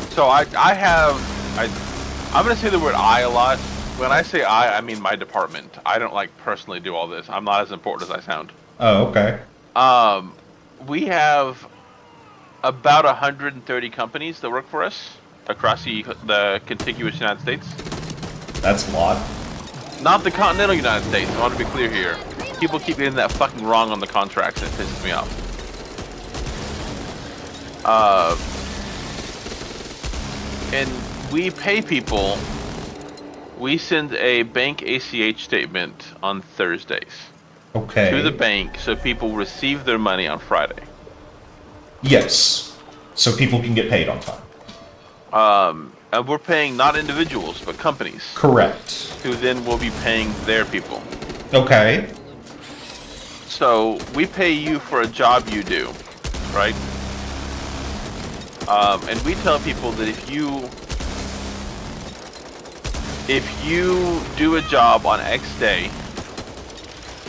so I'm going to say the word I a lot. When I say I mean my department. I don't like personally do all this. I'm not as important as I sound. Oh, okay. We have about 130 companies that work for us across the contiguous United States. That's a lot. Not the continental United States. I want to be clear here. People keep getting that fucking wrong on the contracts, and it pisses me off. And we pay people. We send a bank ACH statement on Thursdays Okay. to the bank so people receive their money on Friday. Yes. So people can get paid on time. And we're paying not individuals, but companies, Correct. who then will be paying their people. Okay. So we pay you for a job you do, right? And we tell people that if you do a job on X day,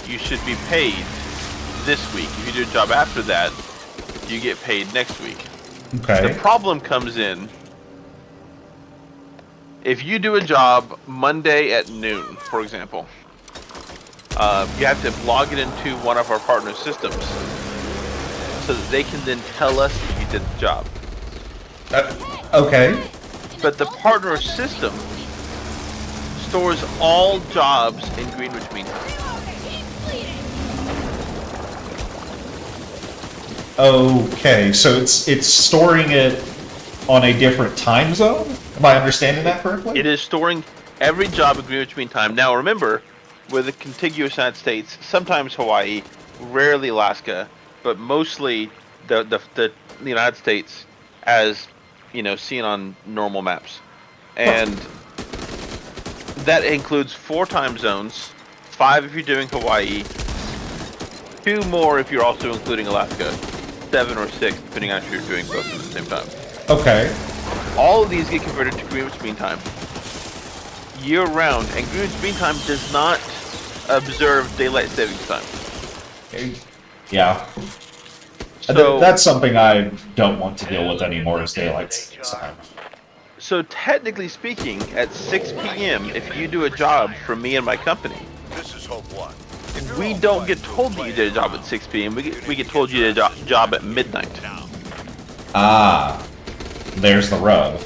you should be paid this week. If you do a job after that, you get paid next week. Okay. The problem comes in if you do a job Monday at noon, for example. You have to log it into one of our partner systems so that they can then tell us that you did the job. Okay. But the partner system stores all jobs in Greenwich Mean Time. Okay, so it's storing it on a different time zone? Am I understanding that correctly? It is storing every job in Greenwich Mean Time. Now remember, we're the contiguous United States, sometimes Hawaii, rarely Alaska, but mostly the United States as, you know, seen on normal maps. And that includes 4 time zones, 5 if you're doing Hawaii, 2 more if you're also including Alaska, 7 or 6 depending on if you're doing both at the same time. Okay. All of these get converted to Greenwich Mean Time year round, and Greenwich Mean Time does not observe daylight savings time. Yeah. So That's something I don't want to deal with anymore is daylight savings time. So technically speaking, at 6 p.m., if you do a job for me and my company, This is Hope One. we don't get told that you did a job at 6 p.m. We get told you did a job at midnight. Ah, there's the rub.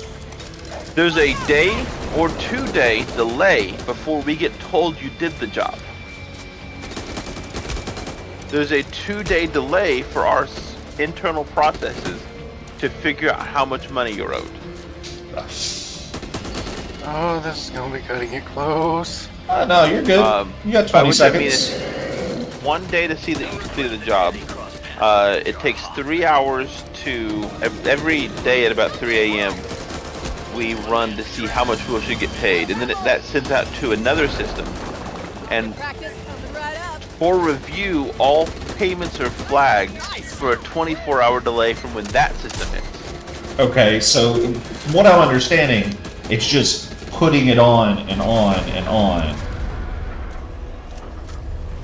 There's a day or 2-day delay before we get told you did the job. There's a 2-day delay for our internal processes to figure out how much money you're owed. Oh, this is gonna be cutting it close. No, you're good. You got by 20 which I mean seconds. it's 1 day to see that you completed the job. It takes 3 hours to every day at about 3 a.m. we run to see how much we should get paid, and then that sends out to another system. And Practice coming right up. for review, all payments are flagged for a 24-hour delay from when that system hits. Okay, so from what I'm understanding, it's just putting it on and on and on.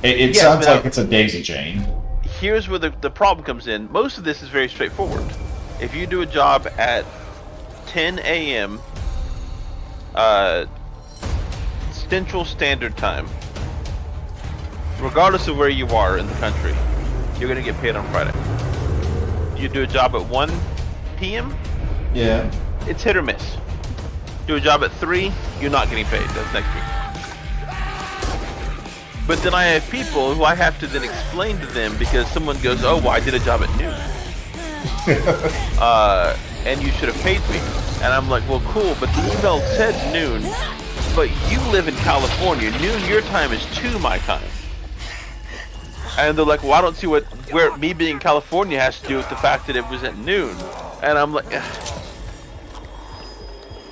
It Yes, sounds but like it's a daisy chain. Here's where the problem comes in. Most of this is very straightforward. If you do a job at 10 a.m. Central Standard Time, regardless of where you are in the country, you're going to get paid on Friday. You do a job at 1 p.m., Yeah. it's hit or miss. Do a job at 3, you're not getting paid. That's next week. But then I have people who I have to then explain to them because someone goes, oh, well, I did a job at noon. And you should have paid me. And I'm like, well, cool, but the email said noon, but you live in California. Noon your time is 2 my time. And they're like, well, I don't see where me being in California has to do with the fact that it was at noon. And I'm like,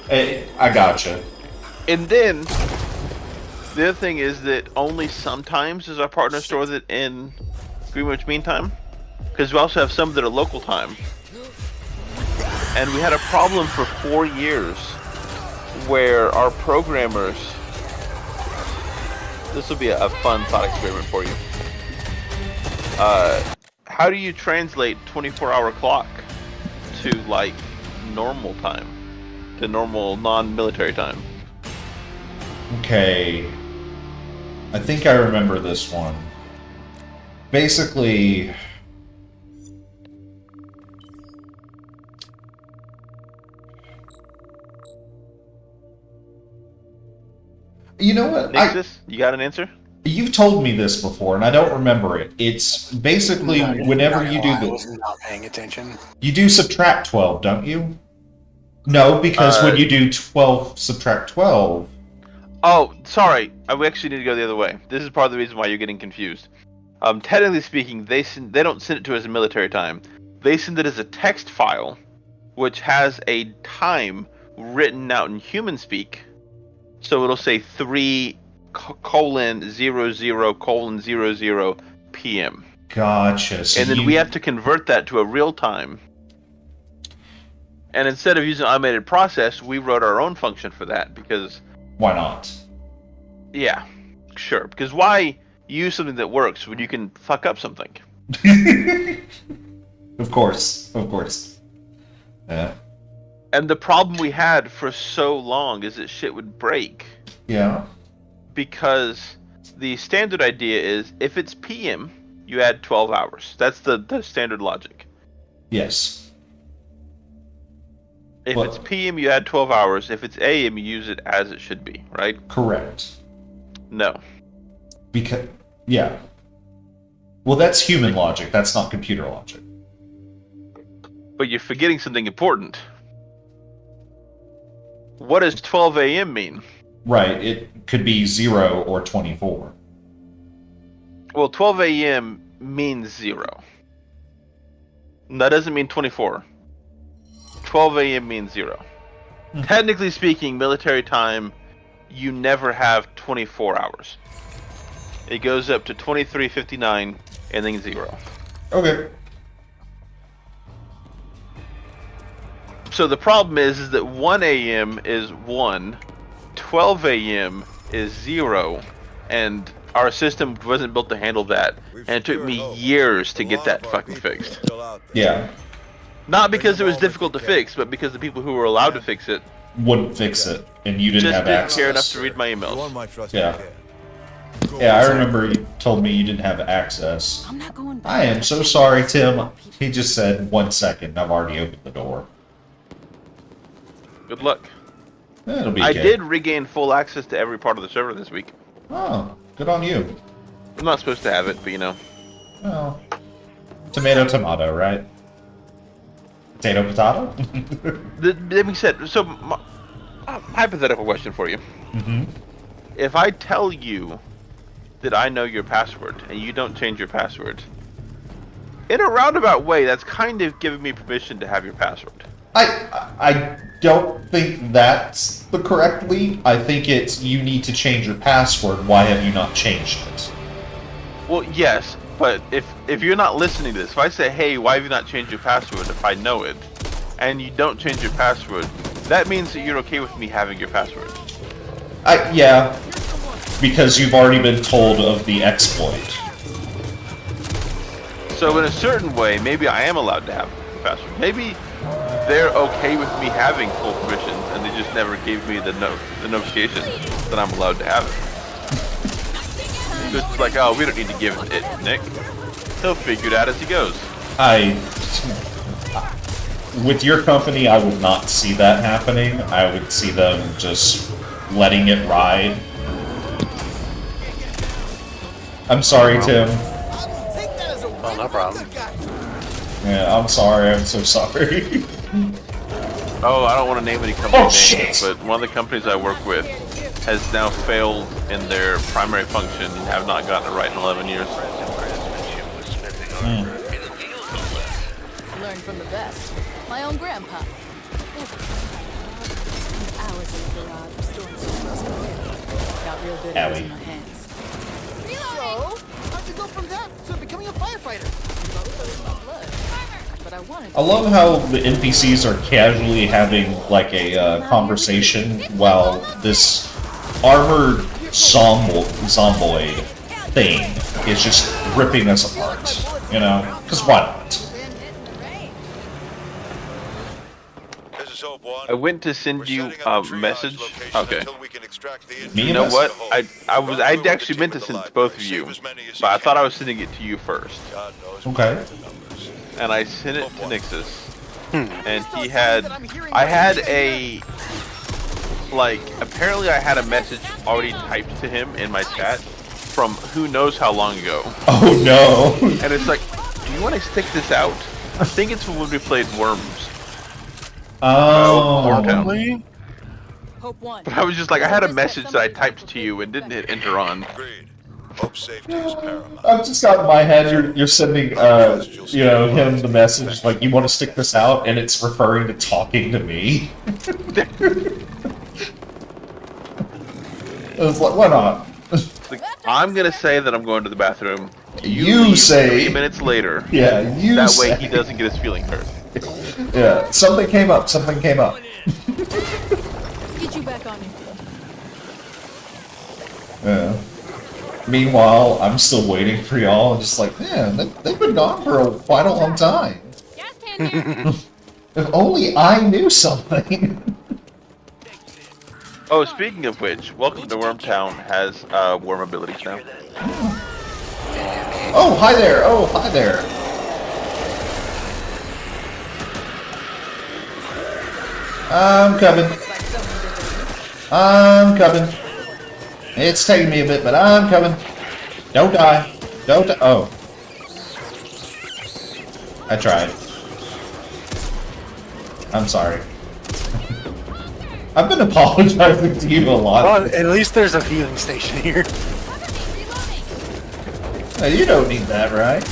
I gotcha. and then the other thing is that only sometimes does our partner store that in Greenwich Mean Time, because we also have some that are local time. And we had a problem for 4 years where our programmers, this will be a fun thought experiment for you. How do you translate 24-hour clock to like normal time, to normal non-military time? Okay. I think I remember this one. Basically, you know what? Nixus, you got an answer? You've told me this before, and I don't remember it. It's basically whenever you do I the was not paying attention. you do subtract 12, don't you? No, because when you do 12 subtract 12. Oh, sorry. We actually need to go the other way. This is part of the reason why you're getting confused. Technically speaking, they don't send it to us as military time. They send it as a text file, which has a time written out in human speak. So it'll say 3:00:00 p.m. Gotcha. So And then we have to convert that to a real time. And instead of using an automated process, we wrote our own function for that because, why not? yeah, sure. Because why use something that works when you can fuck up something? Of course. Yeah. And the problem we had for so long is that shit would break. Yeah. Because the standard idea is if it's PM, you add 12 hours. That's the standard logic. Yes. If What? it's PM, you add 12 hours. If it's AM, you use it as it should be, right? Correct. No. Because, yeah. Well, that's human logic. That's not computer logic. But you're forgetting something important. What does 12 AM mean? Right. It could be 0 or 24. Well, 12 AM means 0. And that doesn't mean 24. 12 AM means 0. Technically speaking, military time, you never have 24 hours. It goes up to 23:59 and then 0. Okay. So the problem is that 1 AM is 1, 12 AM is 0, and our system wasn't built to handle that, and it took me years to get that fucking fixed. Yeah. Not because it was difficult to fix, but because the people who were allowed to fix it Wouldn't fix it, and you didn't just have didn't access. care enough to read my You emails. won my trust. Yeah. Yeah, I remember you told me you didn't have access. I'm not going back. I am so sorry, Tim. He just said 1 second. I've already opened the door. Good luck. It'll be I okay. did regain full access to every part of the server this week. Oh, good on you. I'm not supposed to have it, but you know. Oh. Tomato, tomato, right? Potato, potato? That being said, so hypothetical question for you. Mm-hmm. If I tell you that I know your password and you don't change your password, in a roundabout way, that's kind of giving me permission to have your password. I don't think that's the correct lead. I think it's you need to change your password. Why have you not changed it? Well, yes, but if you're not listening to this, if I say, hey, why have you not changed your password if I know it, and you don't change your password, that means that you're okay with me having your password. Yeah, because you've already been told of the exploit. So in a certain way, maybe I am allowed to have the password. Maybe they're okay with me having full permissions, and they just never gave me the notification that I'm allowed to have it. It's like, oh, we don't need to give it to Nick. He'll figure it out as he goes. With your company, I would not see that happening. I would see them just letting it ride. I'm sorry, Tim. Take that as a Oh, no problem. Yeah, I'm sorry. I'm so sorry. Oh, I don't want to name any company names, shit. but one of the companies I work with has now failed in their primary function and have not gotten it right in 11 years. Learn from the best. My own grandpa. Hours in the garage restoring some rust. Got real good at Owie. using my hands. So, how'd you go from that to becoming a firefighter? Blood. But I wanted I love how the NPCs are casually having like a conversation while this armored zomboid thing is just ripping us apart. You know? Because why not? This is Hope One. I went to send you We're setting a up triage message. locations Okay. until we can extract the Me You and know us? what? I actually meant to send it to both of you, but I thought I was sending it to you first. God knows Okay. what the numbers. And I sent it to Nixus. Hmm. And he had, I had a, like, apparently I had a message already typed to him in my chat from who knows how long ago. Oh no! And it's like, do you want to stick this out? I think it's from when we played Worms. Oh. Wormtown. Hope one. But I was just like, I had a message that I typed to you and didn't hit enter on. Agreed. Hope safety is paramount. I've just got in my head you're sending you know him the message like you want to stick this out and it's referring to talking to me. I was like, why not? Like, I'm gonna say that I'm going to the bathroom. You leave say- 3 minutes later. Yeah, you That say. way he doesn't get his feeling hurt. Yeah, something came up. Something came up. Get you back on your feet. Yeah. Meanwhile, I'm still waiting for y'all, and just like, man, they've been gone for quite a long time. If only I knew something. Oh, speaking of which, Welcome to Wormtown has worm abilities now. Oh, hi there. Oh, hi there. I'm coming. I'm coming. It's taking me a bit, but I'm coming. Don't die. Don't die. Oh. I tried. I'm sorry. I've been apologizing to you a lot. Well, at least there's a healing station here. You don't need that, right?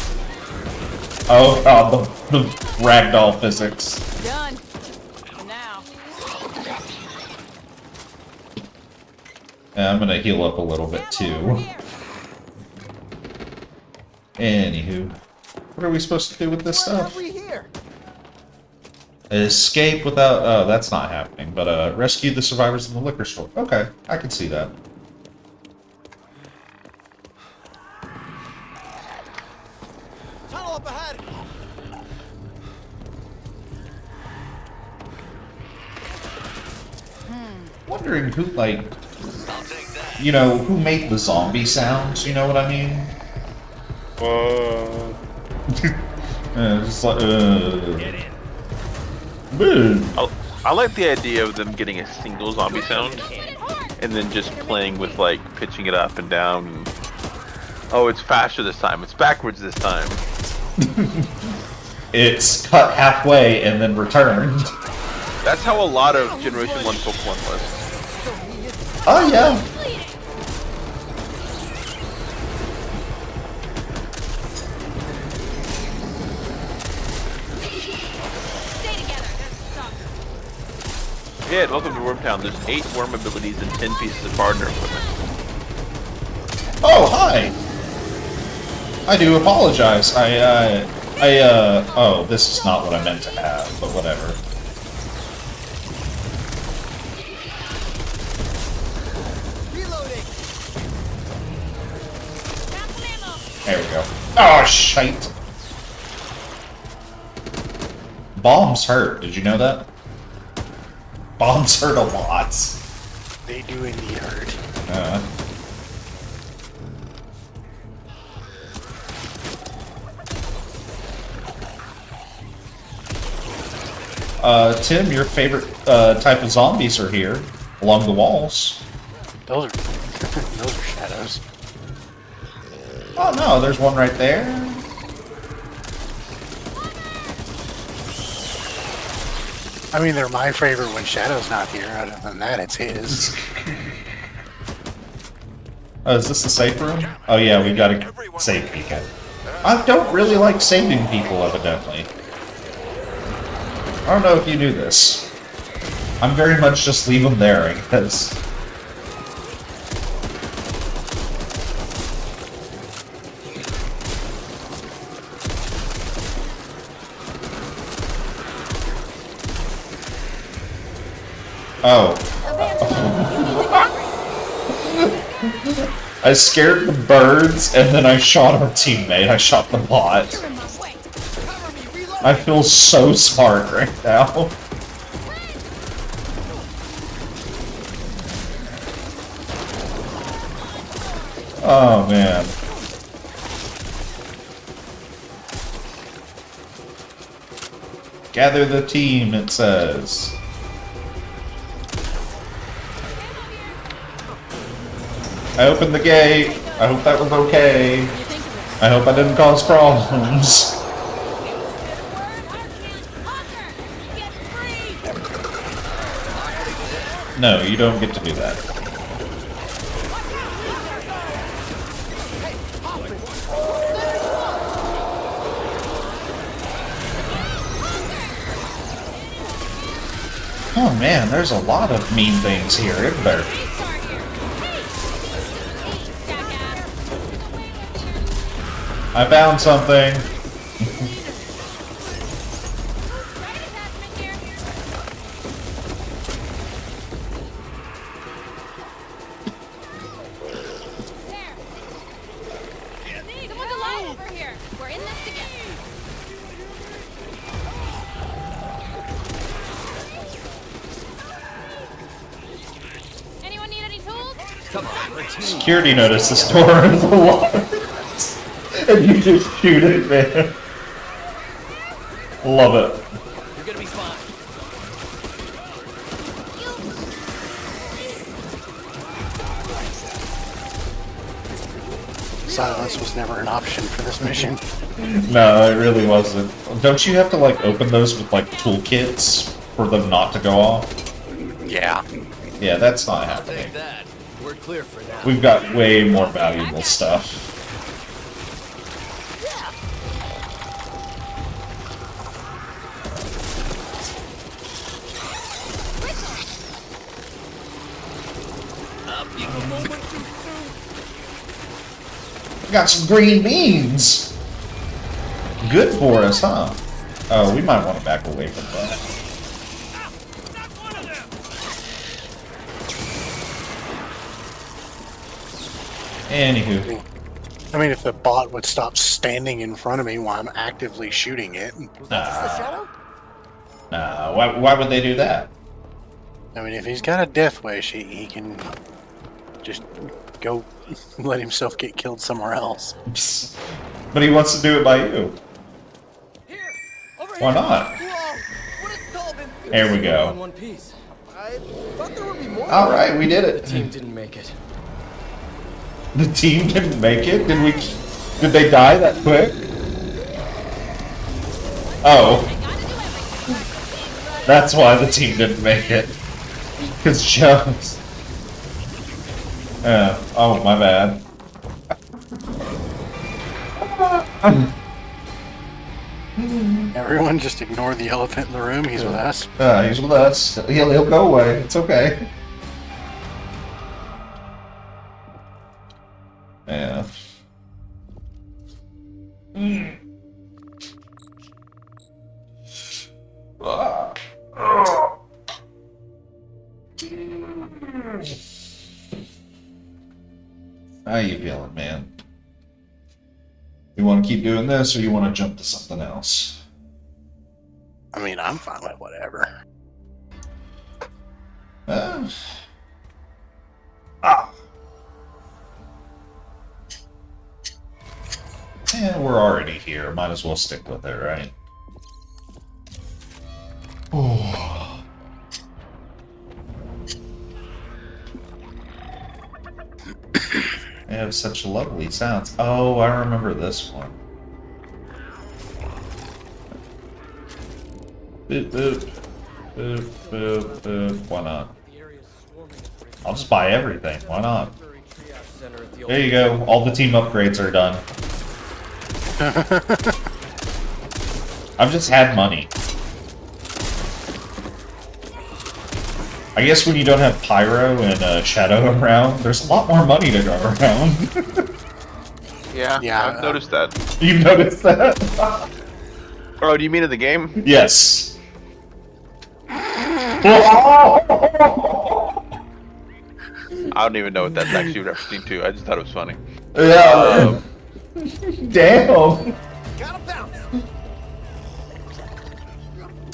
Oh god, the ragdoll physics. Done. Now. Yeah, I'm gonna heal up a little bit too. Anywho, what are we supposed to do with this What have stuff? we here? Escape without... Oh, that's not happening. But rescue the survivors in the liquor store. Okay, I can see that. Tunnel up ahead. Wondering who, like... You know, who made the zombie sounds? You know what I mean? Just like... Get in. Boo. I like the idea of them getting a single zombie sound and then just playing with like pitching it up and down. And, oh, it's faster this time. It's backwards this time. It's cut halfway and then returned. That's how a lot of Generation 1 Pokemon was. Oh, yeah. Yeah, welcome to Wormtown. There's 8 worm abilities and 10 pieces of partner equipment. Oh, hi. I do apologize. Oh, this is not what I meant to have, but whatever. Reloading. There we go. Oh, shite. Bombs hurt. Did you know that? Bombs hurt a lot. They do indeed hurt. Tim, your favorite type of zombies are here, along the walls. Those are those are shadows. Oh no, there's one right there. I mean, they're my favorite when Shadow's not here. Other than that, it's his. Oh, is this the safe room? Oh yeah, we gotta save people. I don't really like saving people, evidently. I don't know if you knew this. I'm very much just leave them there, because... Oh. I scared the birds, and then I shot our teammate. I shot the bot. I feel so smart right now. Oh, man. Gather the team, it says. I opened the gate. I hope that was okay. I hope I didn't cause problems. No, you don't get to do that. Oh man, there's a lot of mean things here, isn't there? I found something. Someone's alive over here. We're in this together. Anyone need any tools? Security notice, this door is locked. And you just shoot it, man. Love it. You're gonna be fine. Silence was never an option for this mission. No, it really wasn't. Don't you have to like open those with like toolkits for them not to go off? Yeah. Yeah, that's not happening. Take that. We're clear for now. We've got way more valuable stuff. Got some green beans. Good for us, huh? Oh, we might want to back away from that. Anywho. I mean, if the bot would stop standing in front of me while I'm actively shooting it. Was that just a shadow? Why would they do that? I mean, if he's got a death wish, he can just go let himself get killed somewhere else. But he wants to do it by you. Here, over Why here. not? Whoa, what has it all been? There we In go. one piece. I thought there would be more. All right, we did The it. team didn't make it. The team didn't make it? Did they die that quick? Oh. That's why the team didn't make it. Because Jones. Oh, my bad. Everyone just ignore the elephant in the room. He's with us. He's with us. He'll go away. It's okay. Yeah. How you feeling, man? You want to keep doing this, or you want to jump to something else? I mean, I'm fine with whatever. Uh, Yeah, we're already here. Might as well stick with it, right? Oh. They have such lovely sounds. Oh, I remember this one. Boop, boop. Boop, boop, boop. Why not? I'll just buy everything. Why not? There you go. All the team upgrades are done. I've just had money. I guess when you don't have Pyro and Shadow around, there's a lot more money to go around. Yeah, I've noticed that. You've noticed that? Oh, do you mean in the game? Yes. I don't even know what that's actually referencing to. I just thought it was funny. Yeah. Damn. Gotta bounce.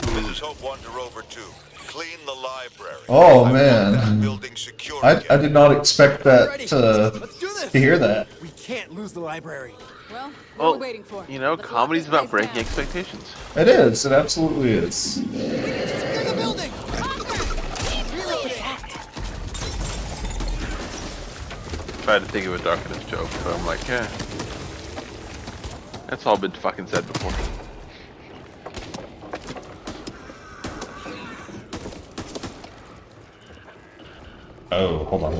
This is Hope 1 to Rover 2. Clean the library. Oh, I want man. that building secure I again. did not expect that Let's do this. to hear that. We can't lose the library. Well, what are Well, we waiting for? you know, Let's lock comedy's this about place breaking down. expectations. It is. It absolutely is. Secure the building. Tried to think of a darkness joke, but I'm like, yeah. That's all been fucking said before. Oh, hold on.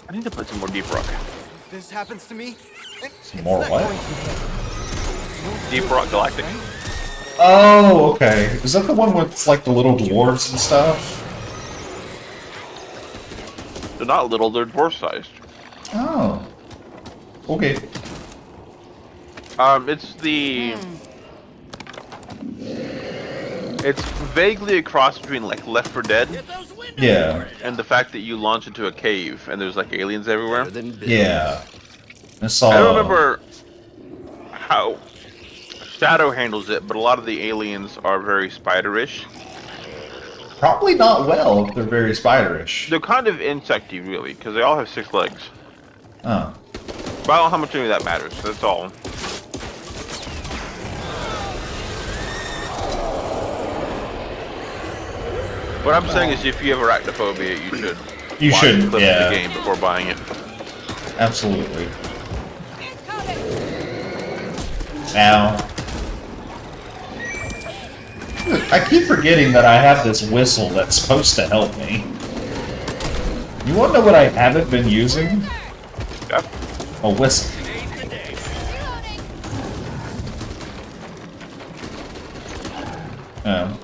I need to put some more Deep Rock. This happens to me. Some more what? Deep Rock Galactic. Oh, okay. Is that the one with like the little dwarves and stuff? They're not little, they're dwarf sized. Oh. Okay. It's the... It's vaguely a cross between like Left 4 Dead Yeah. and the fact that you launch into a cave and there's like aliens everywhere. Yeah. I saw. I don't remember how Shadow handles it, but a lot of the aliens are very spiderish. Probably not well if they're very spiderish. They're kind of insecty, really, because they all have 6 legs. Oh. But I don't know how much any of that matters. That's all. What I'm saying is, if you have arachnophobia, you should. You watch shouldn't, clips yeah. of the game before buying it. absolutely. Now, I keep forgetting that I have this whistle that's supposed to help me. You want to know what I haven't been using? Yep. A whistle. Oh.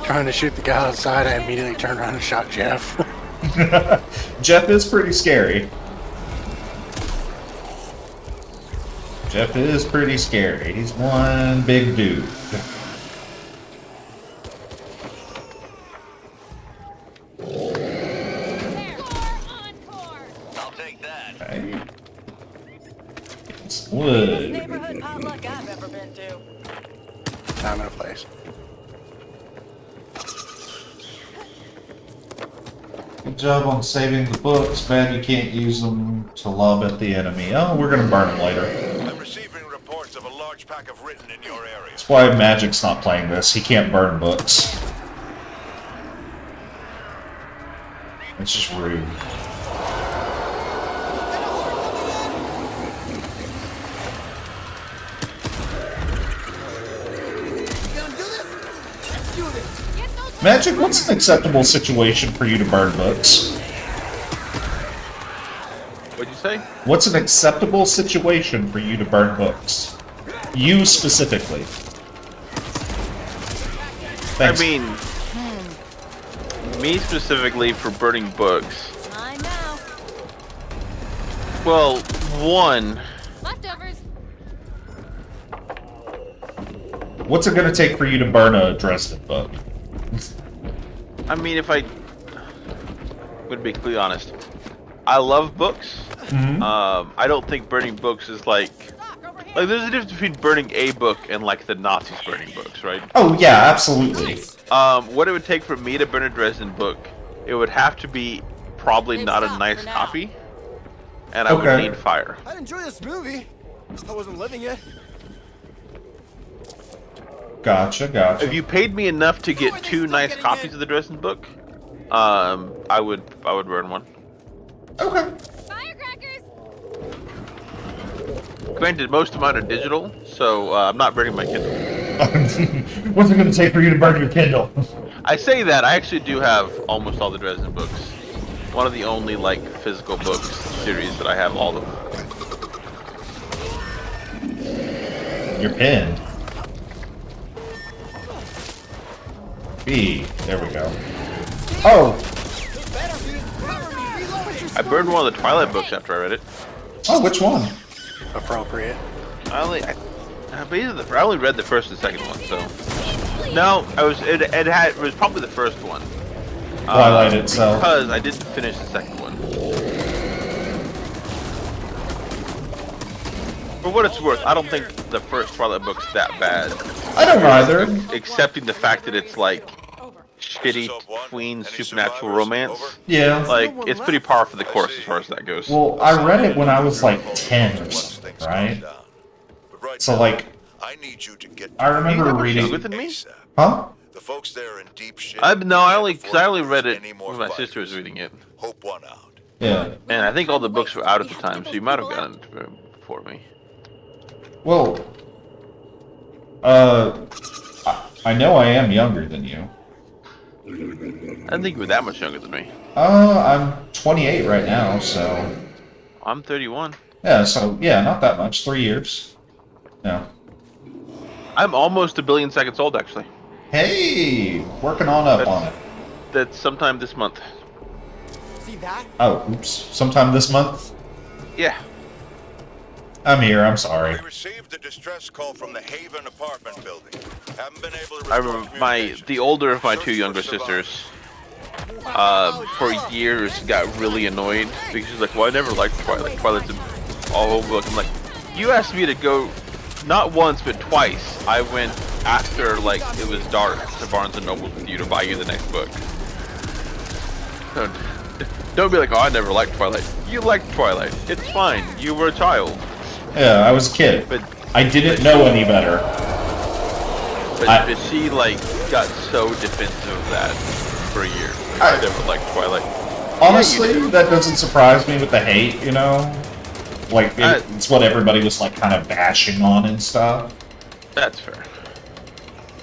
Trying to shoot the guy outside, I immediately turned around and shot Jeff. Jeff is pretty scary. Jeff is pretty scary. He's one big dude. I'll take that. Okay. It's wood. Neighborhood potluck I've ever been to. Time and a place. Good job on saving the books. Bad you can't use them to lob at the enemy. Oh, we're gonna burn them later. I'm receiving reports of a large pack of written in your area. That's why Magic's not playing this. He can't burn books. It's just rude. Magic, what's an acceptable situation for you to burn books? What'd you say? What's an acceptable situation for you to burn books? You specifically. Thanks. I mean, me specifically for burning books. I know. Well, one, Leftovers. What's it gonna take for you to burn a Dresden book? I mean, if I would be completely honest, I love books. Mhm. I don't think burning books is like there's a difference between burning a book and like the Nazis burning books, right? Oh yeah, absolutely. What it would take for me to burn a Dresden book, it would have to be probably They've not a stopped nice for now. copy, and I would Okay. need fire. I'd enjoy this movie. I wasn't living it. Gotcha, gotcha. If you paid me enough to get two nice copies of the Dresden book, I would burn one. Okay. Firecrackers. Granted, most of mine are digital, so I'm not burning my Kindle. What's it gonna take for you to burn your Kindle? I say that, I actually do have almost all the Dresden books. One of the only, like, physical books series that I have all of them. You're pinned. B. There we go. Oh! I burned one of the Twilight books after I read it. Oh, which one? Appropriate. I only read the first and second one, so. No, it was probably the first one. Twilight itself. Because I didn't finish the second one. For what it's worth, I don't think the first Twilight book's that bad. I don't either. Accepting the fact that it's like shitty tween supernatural romance. Yeah. Like, it's pretty par for the course as far as that goes. Well, I read it when I was like 10 or something, right? So like, I need you to get I remember Younger reading. than me? Huh? The folks there are in deep shit. I only Can't read it afford to lose any more when my sister was fighters. reading it, Hope one out. Yeah. and I think all the books were out at the time, so you might have gotten it before me. Well, I know I am younger than you. I didn't think you were that much younger than me. I'm 28 right now, so I'm 31. yeah, so yeah, not that much. 3 years. Yeah. I'm almost a billion seconds old, actually. Hey, working on up on it. That's sometime this month. See that? Oh, oops. Sometime this month. Yeah. I'm here. I'm sorry. We received a distress call from the Haven apartment building. Haven't been able to I restore remember the older of my two younger sisters, for years got really annoyed because she's like, well, I never liked Twilight. Twilight's all over book. I'm like, you asked me to go not once but twice. I went after like it was dark to Barnes and Noble with you to buy you the next book. So, don't be like, oh, I never liked Twilight. You liked Twilight. It's fine. You were a child. Yeah, I was a kid. But I didn't know any better. but she like got so defensive of that for a year. I never liked Twilight. Honestly, that doesn't surprise me with the hate, you know? Like, it's what everybody was, like, kind of bashing on and stuff. That's fair.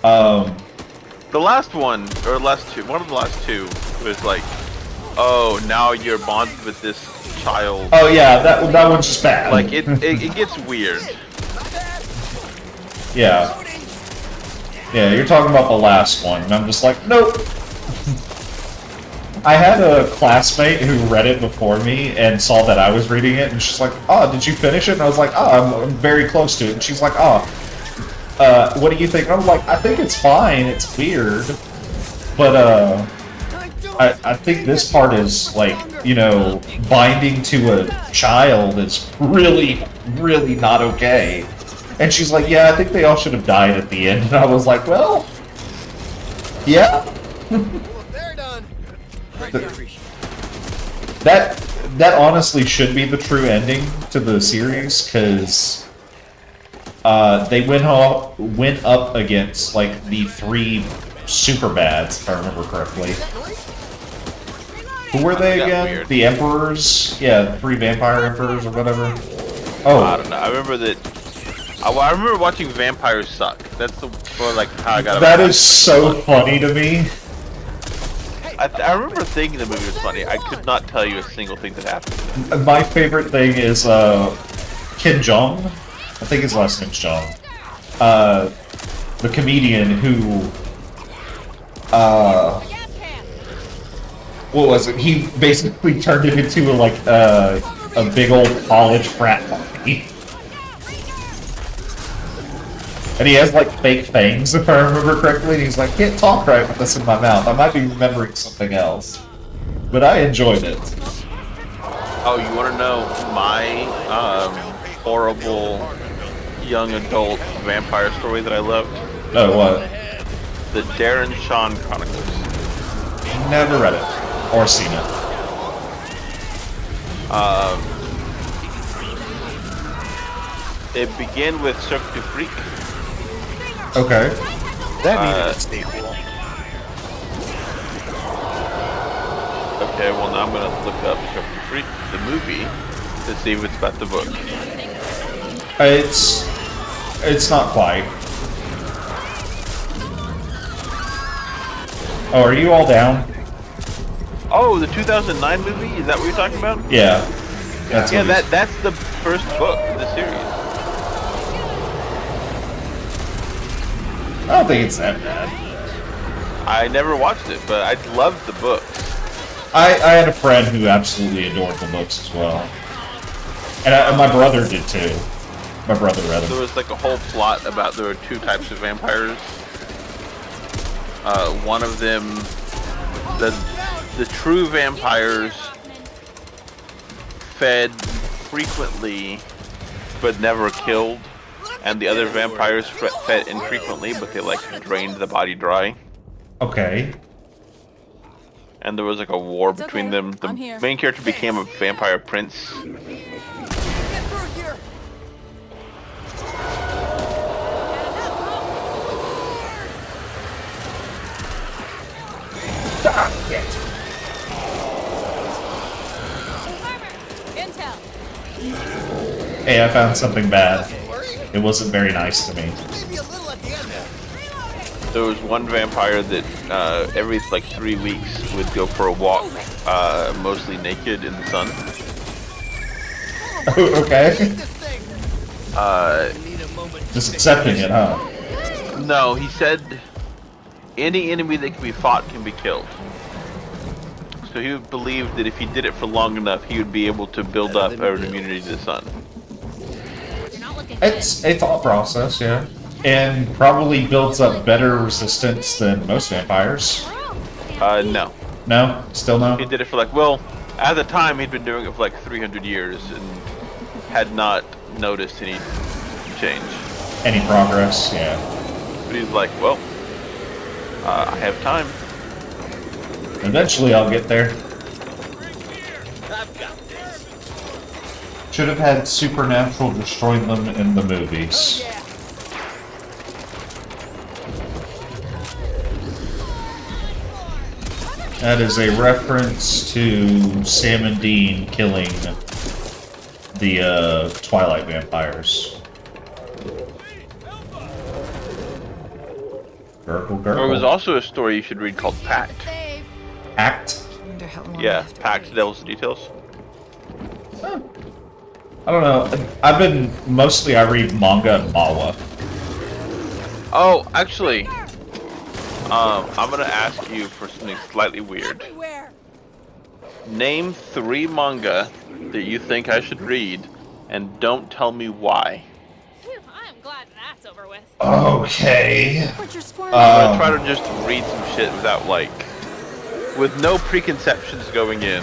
The last one, or last two, one of the last two was like, oh, now you're bonded with this child. Oh yeah, that one's just bad. Like, it gets weird. Yeah. Yeah, you're talking about the last one, and I'm just like, nope. I had a classmate who read it before me and saw that I was reading it, and she's like, oh, did you finish it? And I was like, oh, I'm very close to it. And she's like, oh, what do you think? And I'm like, I think it's fine, it's weird. But, I think this part is, like, you know, binding to a child is really, really not okay. And she's like, yeah, I think they all should have died at the end. And I was like, well, yeah. They're done. That honestly should be the true ending to the series, because they went up against, like, the 3 Superbads, if I remember correctly. Who were they That got again? weird. The Emperors? Yeah, the 3 Vampire Emperors or whatever. I Oh, don't know. I remember that. I remember watching Vampires Suck. That's the like how I got. that is so funny to me. I remember thinking the movie was funny. I could not tell you a single thing that happened. My favorite thing is Kim Jong. I think his last name's Jong. The comedian who what was it? He basically turned it into a big old college frat party. And he has, like, fake fangs, if I remember correctly, and he's like, can't talk right with this in my mouth. I might be remembering something else. But I enjoyed it. Oh, you want to know my horrible young adult vampire story that I loved? Oh, what? The Darren Shan Chronicles. Never read it. Or seen it. It began with Cirque du Freak. Okay. That needed a sequel. Okay, well now I'm gonna look up Cirque du Freak, the movie, to see if it's about the book. It's not quite. Oh, are you all down? Oh, the 2009 movie? Is that what you're talking about? Yeah. That's Yeah, what he's- that's the first book in the series. I don't think it's that bad. I never watched it, but I loved the book. I had a friend who absolutely adored the books as well. And my brother did too. My brother read There them. was like a whole plot about there were 2 types of vampires. One of them, the true vampires fed frequently but never killed, and the other vampires fed infrequently but they like drained the body dry. Okay. And there was like a war It's between okay. them. The I'm here. main character became a vampire prince. Get through here. Intel. Hey, I found something bad. It wasn't very nice to me. Maybe a little at the end there. There was one vampire that every like 3 weeks would go for a walk, mostly naked in the sun. Okay. This thing. Just accepting it, huh? No, he said any enemy that can be fought can be killed. So he believed that if he did it for long enough, he would be able to build up an immunity to the sun. It's a thought process, yeah. And probably builds up better resistance than most vampires. No. No? Still no? He did it for like, well, at the time he'd been doing it for like 300 years and had not noticed any change. Any progress? Yeah. But he's like, well, I have time. Eventually I'll get there. Should have had Supernatural destroy them in the movies. That is a reference to Sam and Dean killing the Twilight vampires. Gurgle, There was gurgle. also a story you should read called Pact. Act? Wonder how long Yeah, left. Pact, Devil's Details. Huh. I don't know. I've been mostly I read manga and manhwa. Oh, actually, I'm gonna ask you for something slightly weird. Everywhere. Name 3 manga that you think I should read, and don't tell me why. Phew, I'm glad that's over with. Okay. But you're squirming. I'm gonna try to just read some shit without with no preconceptions going in.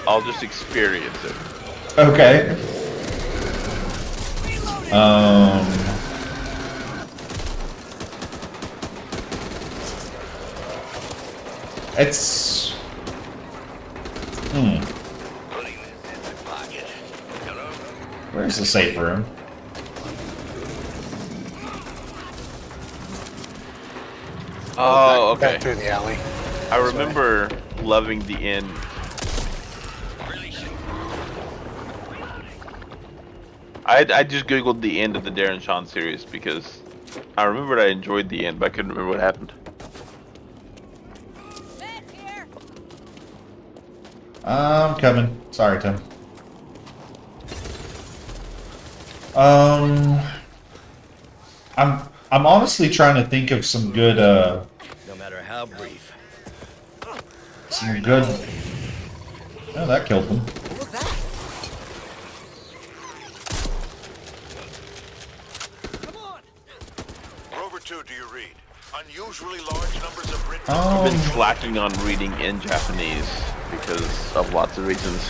I'll just experience it. Okay. It's. Where's the safe room? Oh, okay. Back through the alley. I remember loving the end. I just googled the end of the Darren Shawn series because I remembered I enjoyed the end, but I couldn't remember what happened. I'm coming. Sorry, Tim. I'm honestly trying to think of some good No matter how brief. some good. Oh, that killed him. What was that? Come on. Rover 2, do you read? Unusually large numbers of written. I've been slacking on reading in Japanese because of lots of reasons.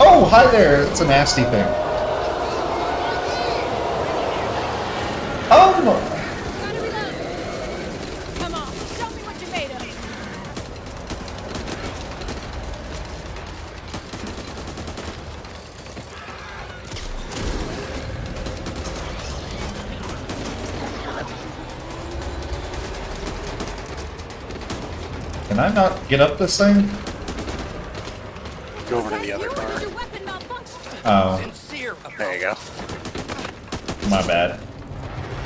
Oh, hi there. It's a nasty thing. Gotta reload. Come on, show me what you're made of. Can I not get up this thing? Go over to the other car. Your weapon malfunctioned. Oh, Sincere. There you go. my bad.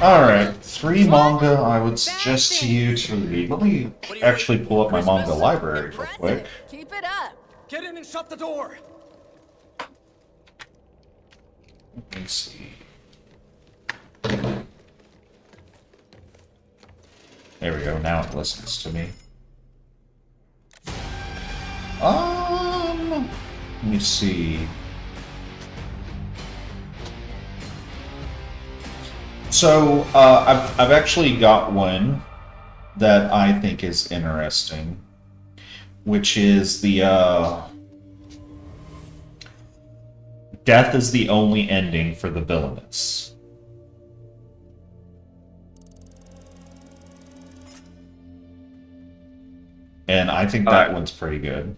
Alright, 3 manga I would suggest to you to read. Let me actually pull up my manga library real quick. Keep it up. Get in and shut the door. Let me see. There we go, now it listens to me. Let me see. So, I've actually got one that I think is interesting, which is the, death is the only ending for the villainous. And I think that Alright. one's pretty good.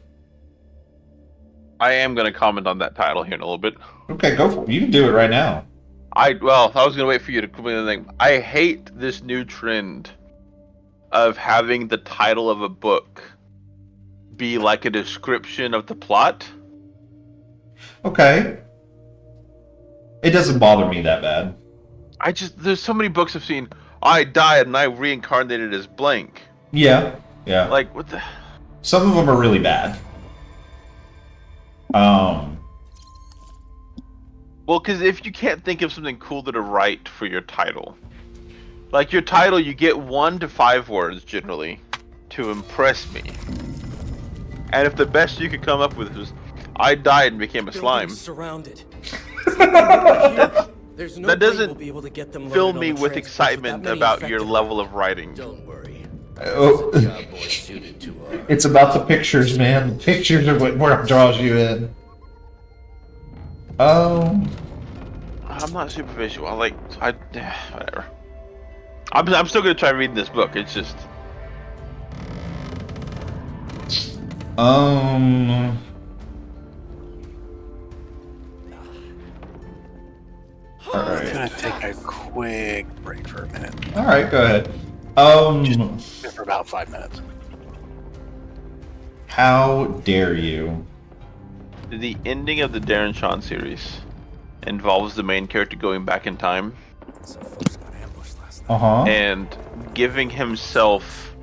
I am going to comment on that title here in a little bit. Okay, go for it. You can do it right now. I was gonna wait for you to complete the thing. I hate this new trend of having the title of a book be like a description of the plot. Okay. It doesn't bother me that bad. There's so many books I've seen. I died and I reincarnated as blank. Yeah, yeah. Like, what the? Some of them are really bad. Well, because if you can't think of something cool to write for your title, like your title, you get 1 to 5 words generally to impress me. And if the best you could come up with is, I died and became a slime, Surrounded. There's no that way doesn't we'll be able to get them fill loaded on me the with transports excitement that many about your infected. level of writing. Don't worry. Oh, Job more suited to our it's about the pictures, man. The pictures are what draws you in. I'm not super visual. Whatever. I'm still gonna try reading this book. It's just I'm Alright. gonna take a quick break for a minute. Alright, go ahead. Just for about 5 minutes. How dare you? The ending of the Darren Shawn series involves the main character going back in time Uh-huh. and giving himself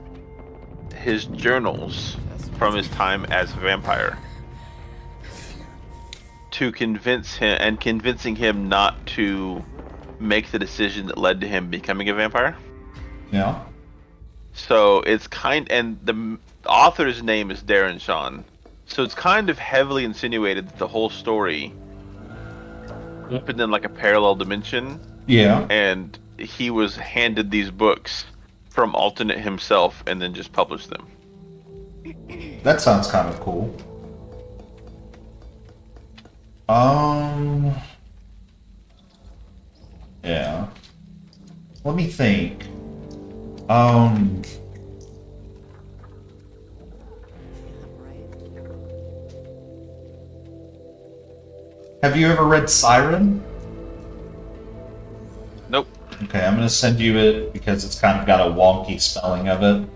his journals from his time as a vampire to convincing him not to make the decision that led to him becoming a vampire. Yeah. So it's and the author's name is Darren Shawn. So it's kind of heavily insinuated that the whole story happened in like a parallel dimension, Yeah. and he was handed these books from alternate himself and then just published them. That sounds kind of cool. Yeah. Let me think. Have you ever read Siren? Nope. Okay, I'm gonna send you it because it's kind of got a wonky spelling of it.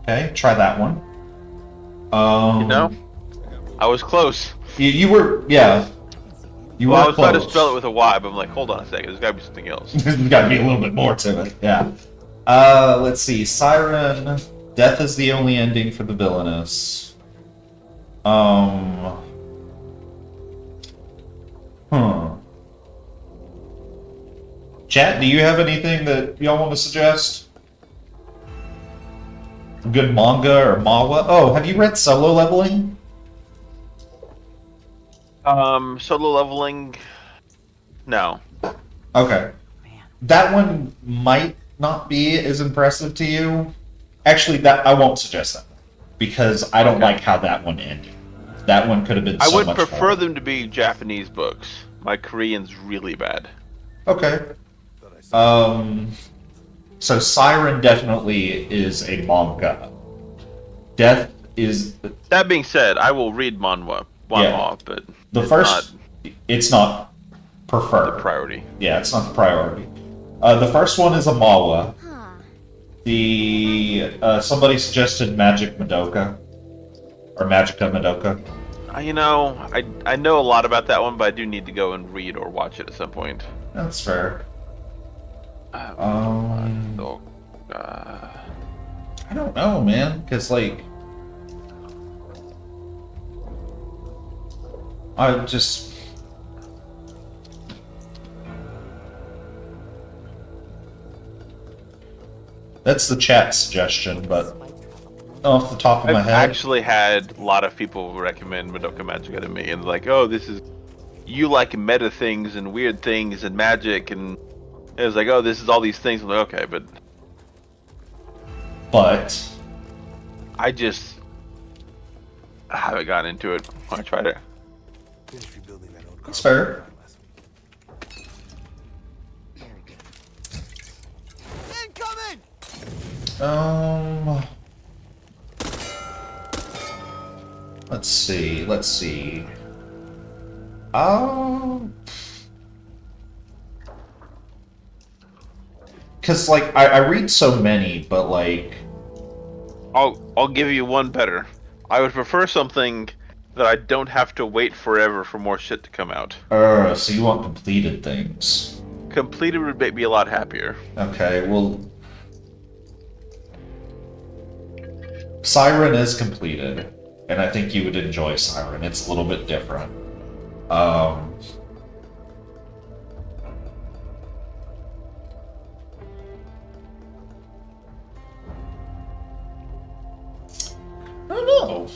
Okay, try that one. You know, I was close. You were, yeah. You Well, I were was about to close. spell it with a Y, but I'm like, hold on a second, there's gotta be something else. There's got to be a little bit more to it. Yeah. Let's see. Siren. Death is the only ending for the villainous. Chat, do you have anything that y'all want to suggest? Good manga or manhwa? Oh, have you read Solo Leveling? Solo Leveling. No. Okay. That one might not be as impressive to you. Actually, that I won't suggest that because I don't like how that one ended. That one could have been. I So would much prefer more. them to be Japanese books. My Korean's really bad. Okay. So Siren definitely is a manga. Death is That being said, I will read manhwa, but the it's first. It's not not preferred. the priority. Yeah, it's not the priority. The first one is a manhwa. The somebody suggested Magic Madoka or Magica Madoka. You know, I know a lot about that one, but I do need to go and read or watch it at some point. That's fair. Uh, I don't know, man, because like I just that's the chat suggestion, but off the top of my I've head, actually had a lot of people recommend Madoka Magica to me, and like, oh, this is you like meta things and weird things and magic, and it was like, oh, this is all these things. I'm like, okay, but I just haven't gotten into it. I tried it. it's fair. Incoming! Let's see. Because like I read so many, but like I'll give you one better. I would prefer something that I don't have to wait forever for more shit to come out. so you want completed things. Completed would make me a lot happier. Okay, well Siren is completed, and I think you would enjoy Siren. It's a little bit different. I don't know.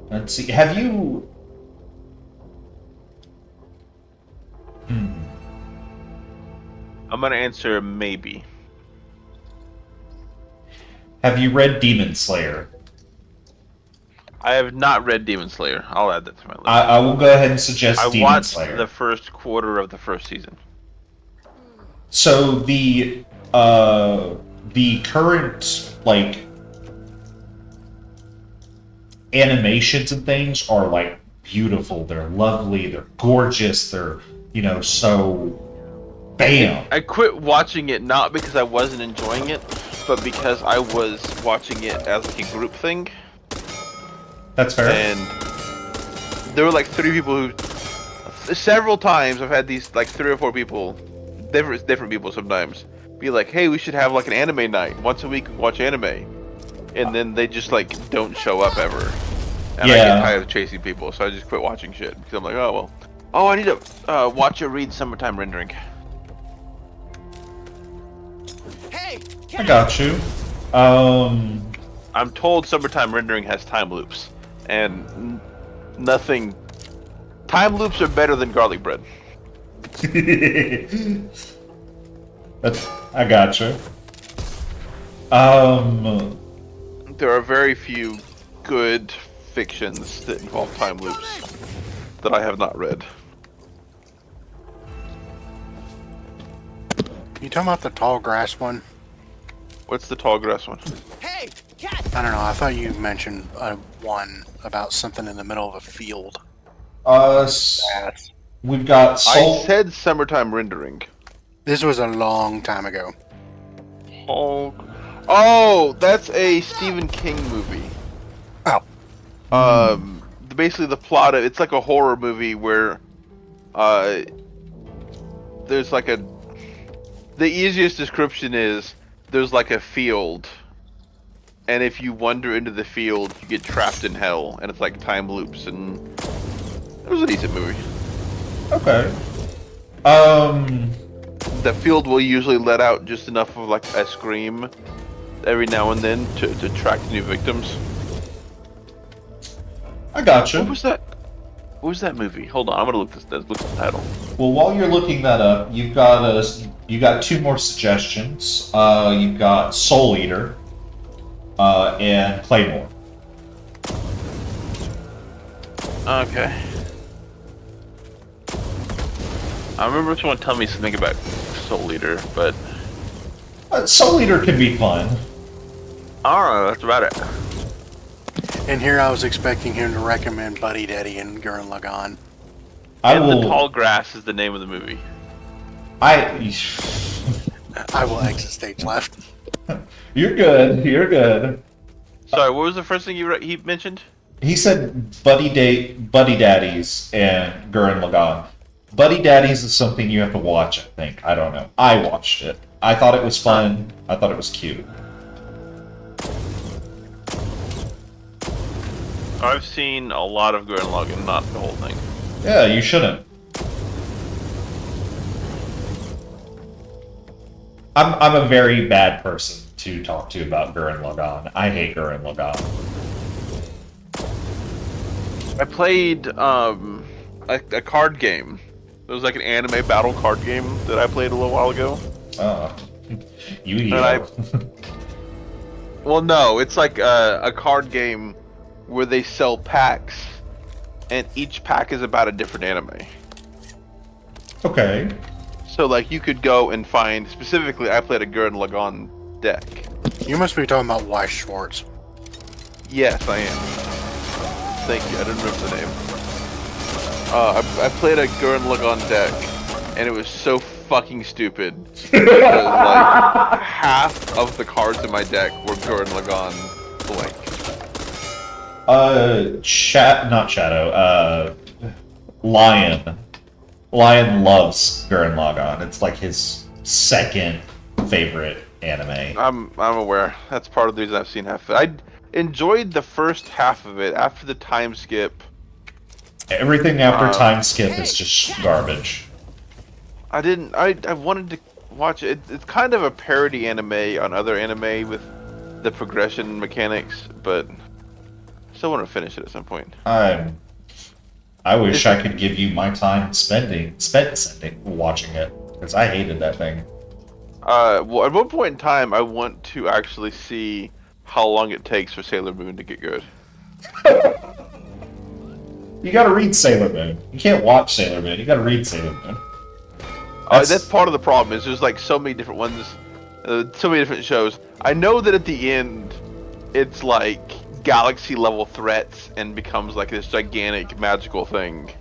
Let's see. Have you? I'm gonna answer maybe. Have you read Demon Slayer? I have not read Demon Slayer. I'll add that to my list. I will go ahead and suggest I Demon watched Slayer. the first quarter of the first season. So the current like animations and things are like beautiful. They're lovely. They're gorgeous. They're so bam. I quit watching it not because I wasn't enjoying it, but because I was watching it as like a group thing. That's fair. And there were like 3 people who, several times I've had these like 3 or 4 people, different people sometimes, be like, hey, we should have like an anime night. Once a week we watch anime. And then they just like don't show up ever. And I get tired of chasing people, so I just quit watching shit. Because I'm like, oh well. Oh, I need to watch or read Summertime Rendering. Hey, I got you. I'm told Summertime Rendering has time loops. And nothing... Time loops are better than garlic bread. I gotcha. There are very few good fictions that involve time loops that I have not read. You talking about the tall grass one? What's the tall grass one? hey, cat! I don't know. I thought you mentioned one about something in the middle of a field. We've got Soul. I said Summertime Rendering. This was a long time ago. Oh, that's a Stephen King movie. Oh. Basically the plot of it's like a horror movie where there's like the easiest description is there's like a field, and if you wander into the field you get trapped in hell, and it's like time loops, and it was a decent movie. Okay. The field will usually let out just enough of like a scream every now and then to attract new victims. I gotcha. What was that movie? Hold on, I'm gonna look at the title. Well, while you're looking that up, you got 2 more suggestions. You've got Soul Eater, and Claymore. Okay. I remember someone telling me something about Soul Eater, but Soul Eater can be fun. I don't know, that's about it. And here I was expecting him to recommend Buddy Daddy and Gurren Lagann. The Tall Grass is the name of the movie. I will exit stage left. You're good. You're good. Sorry, what was the first thing he mentioned? He said Buddy Daddies and Gurren Lagann. Buddy Daddies is something you have to watch, I think. I don't know. I watched it. I thought it was fun. I thought it was cute. I've seen a lot of Gurren Lagann, not the whole thing. Yeah, you shouldn't. I'm a very bad person to talk to about Gurren Lagann. I hate Gurren Lagann. I played a card game. It was like an anime battle card game that I played a little while ago. Yu-Gi-Oh. Well, no, it's like a card game where they sell packs, and each pack is about a different anime. Okay. So, like, you could go and find, specifically, I played a Gurren Lagann deck. You must be talking about Weiss Schwartz. Yes, I am. Thank you, I didn't remember the name. I played a Gurren Lagann deck, and it was so fucking stupid. Because, like, half of the cards in my deck were Gurren Lagann blank. Not Shadow, Lion. Lion loves Gurren Lagann. It's like his second favorite anime. I'm aware. That's part of the reason I've seen half of it. I enjoyed the first half of it. After the time skip, everything after time skip is just garbage. I wanted to watch it. It's kind of a parody anime on other anime with the progression mechanics, but I still want to finish it at some point. I wish I could give you my time spent watching it, because I hated that thing. Well, at one point in time, I want to actually see how long it takes for Sailor Moon to get good. You gotta read Sailor Moon. You can't watch Sailor Moon. You gotta read Sailor Moon. That's part of the problem. Is there's like so many different ones, so many different shows. I know that at the end, it's like galaxy level threats and becomes like this gigantic magical thing.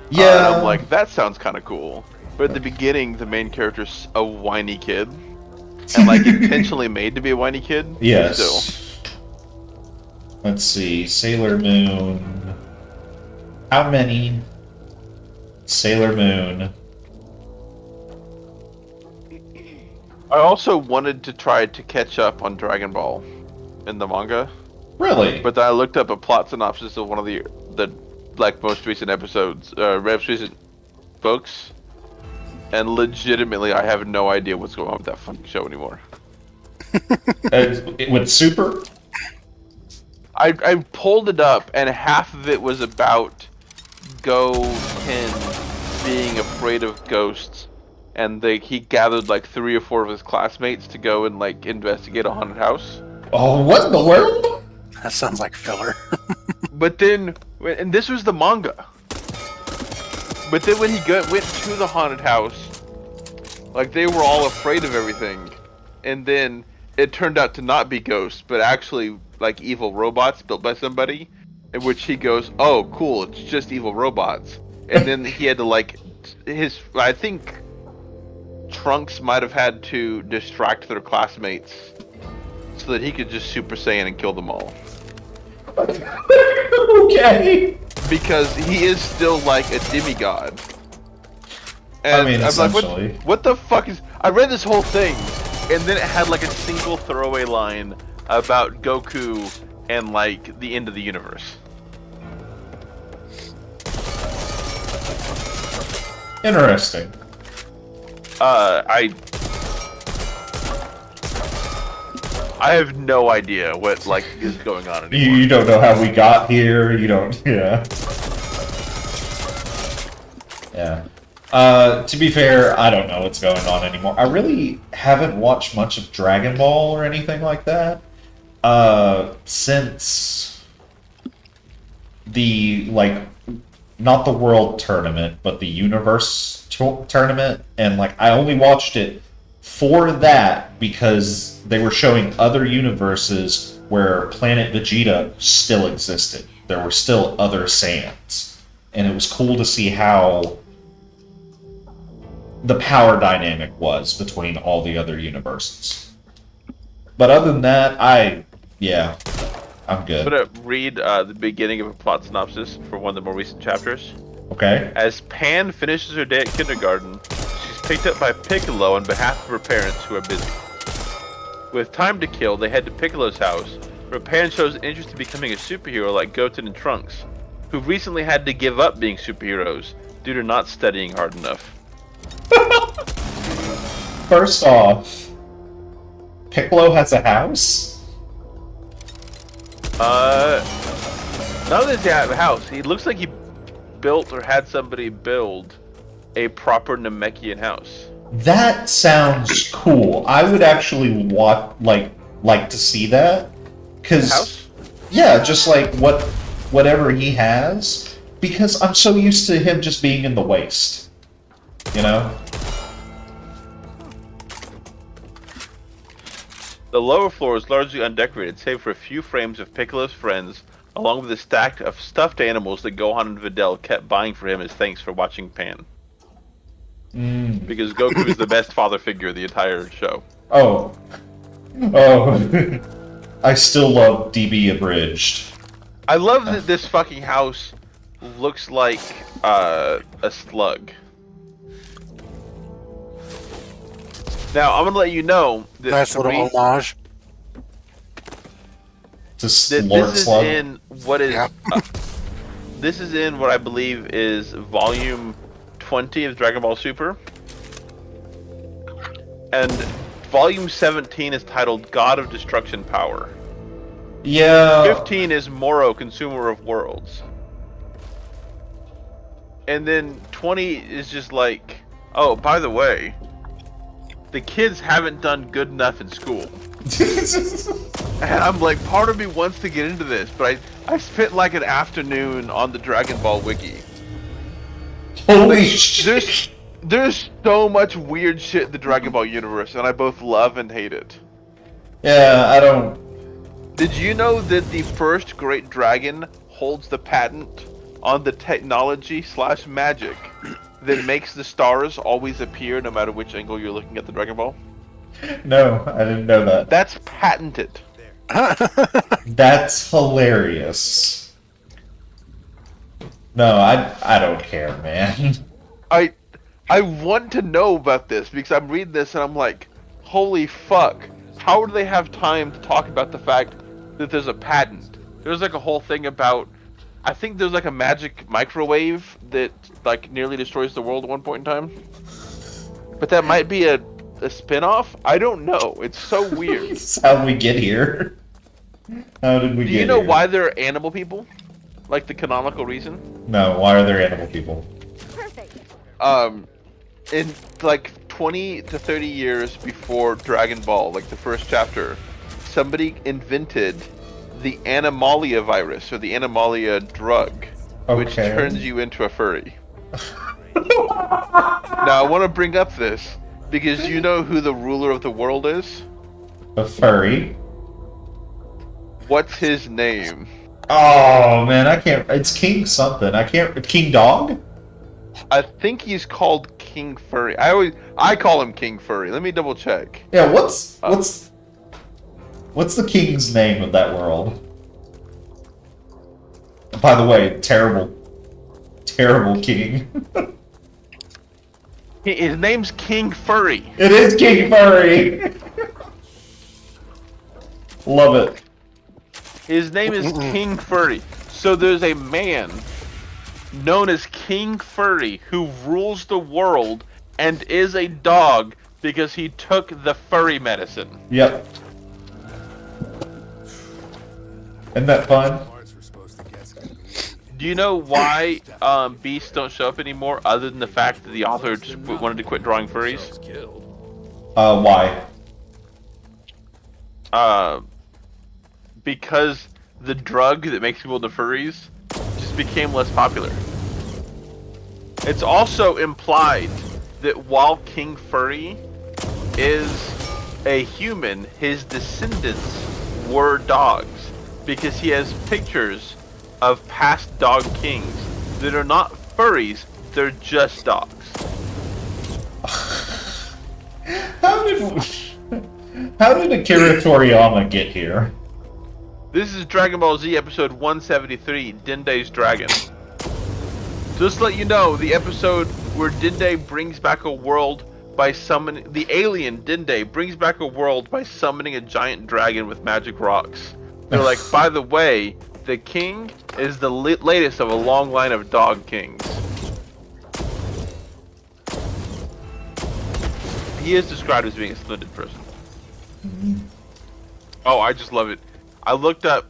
Yeah. And I'm like, that sounds kind of cool. But at the beginning, the main character's a whiny kid, and like intentionally made to be a whiny kid. Yes. Still. Let's see, Sailor Moon. How many Sailor Moon? I also wanted to try to catch up on Dragon Ball in the manga, Really? but then I looked up a plot synopsis of one of the like most recent episodes, most recent books, and legitimately I have no idea what's going on with that fucking show anymore. With Super? I pulled it up, and half of it was about Goten being afraid of ghosts, and he gathered like 3 or 4 of his classmates to go and like investigate a haunted house. Oh, what in the world? That sounds like filler. But then, and this was the manga. But then when he went to the haunted house, like they were all afraid of everything, and then it turned out to not be ghosts, but actually like evil robots built by somebody, in which he goes, "Oh, cool, it's just evil robots." And then he had to like, I think Trunks might have had to distract their classmates so that he could just Super Saiyan and kill them all. Okay. Because he is still like a demigod. And I mean, I'm like, essentially. what the fuck is... I read this whole thing, and then it had like a single throwaway line about Goku and like the end of the universe. Interesting. I have no idea what like is going on anymore. You don't know how we got here. You don't. Yeah. Yeah. To be fair, I don't know what's going on anymore. I really haven't watched much of Dragon Ball or anything like that since the not the World Tournament, but the Universe Tournament, and like I only watched it for that because they were showing other universes where Planet Vegeta still existed. There were still other Saiyans, and it was cool to see how the power dynamic was between all the other universes. But other than that, I'm good. I'm gonna read the beginning of a plot synopsis for one of the more recent chapters. Okay. As Pan finishes her day at kindergarten, she's picked up by Piccolo on behalf of her parents who are busy. With time to kill, they head to Piccolo's house, where Pan shows interest in becoming a superhero like Goten and Trunks, who recently had to give up being superheroes due to not studying hard enough. First off, Piccolo has a house? Not that he had a house. He looks like he built or had somebody build a proper Namekian house. That sounds cool. I would actually like to see that. Cause House? yeah, just like whatever he has. Because I'm so used to him just being in the waste. You know? The lower floor is largely undecorated, save for a few frames of Piccolo's friends, along with a stack of stuffed animals that Gohan and Videl kept buying for him as thanks for watching Pan. Because Goku is the best father figure of the entire show. Oh. I still love DB Abridged. I love that this fucking house looks like a slug. Now, I'm gonna let you know that Nice little homage. To that Lord this is Slug. in what is Yeah. this is in what I believe is volume 20 of Dragon Ball Super, and volume 17 is titled God of Destruction Power. Yeah. 15 is Moro, Consumer of Worlds, and then 20 is just like, oh, by the way, the kids haven't done good enough in school. And I'm like, part of me wants to get into this, but I spent like an afternoon on the Dragon Ball wiki. Holy shit! There's so much weird shit in the Dragon Ball universe, and I both love and hate it. Yeah, I don't. Did you know that the first Great Dragon holds the patent on the technology/magic that makes the stars always appear no matter which angle you're looking at the Dragon Ball? No, I didn't know that. That's patented. That's hilarious. No, I don't care, man. I want to know about this because I'm reading this and I'm like, holy fuck. How do they have time to talk about the fact that there's a patent? There's like a whole thing about, I think there's like a magic microwave that like nearly destroys the world at one point in time. But that might be a spin-off? I don't know. It's so weird. How did we get here? How did we Do get you know here? why they're animal people? Like the canonical reason? No, why are there animal people? Perfect. In like 20 to 30 years before Dragon Ball, like the first chapter, somebody invented the Animalia virus, or the Animalia drug, which Okay. turns you into a furry. Now, I want to bring up this, because you know who the ruler of the world is? A furry? What's his name? Oh man, I can't. It's King something. I can't. King Dog? I think he's called King Furry. I call him King Furry. Let me double check. Yeah. What's the king's name of that world? By the way, terrible king. His name's King Furry. It is King Furry. Love it. His name is King Furry. So there's a man known as King Furry who rules the world and is a dog because he took the furry medicine. Yep. Isn't that fun? Do you know why beasts don't show up anymore, other than the fact that the author just wanted to quit drawing furries? Why? Because the drug that makes people into furries just became less popular. It's also implied that while King Furry is a human, his descendants were dogs, because he has pictures of past dog kings that are not furries, they're just dogs. How did Akira Toriyama get here? This is Dragon Ball Z episode 173, Dende's Dragon. Just to let you know, the episode where Dende brings back a world by summoning... The alien Dende brings back a world by summoning a giant dragon with magic rocks. They're like, by the way, the king is the latest of a long line of dog kings. He is described as being a splendid person. Oh, I just love it. I looked up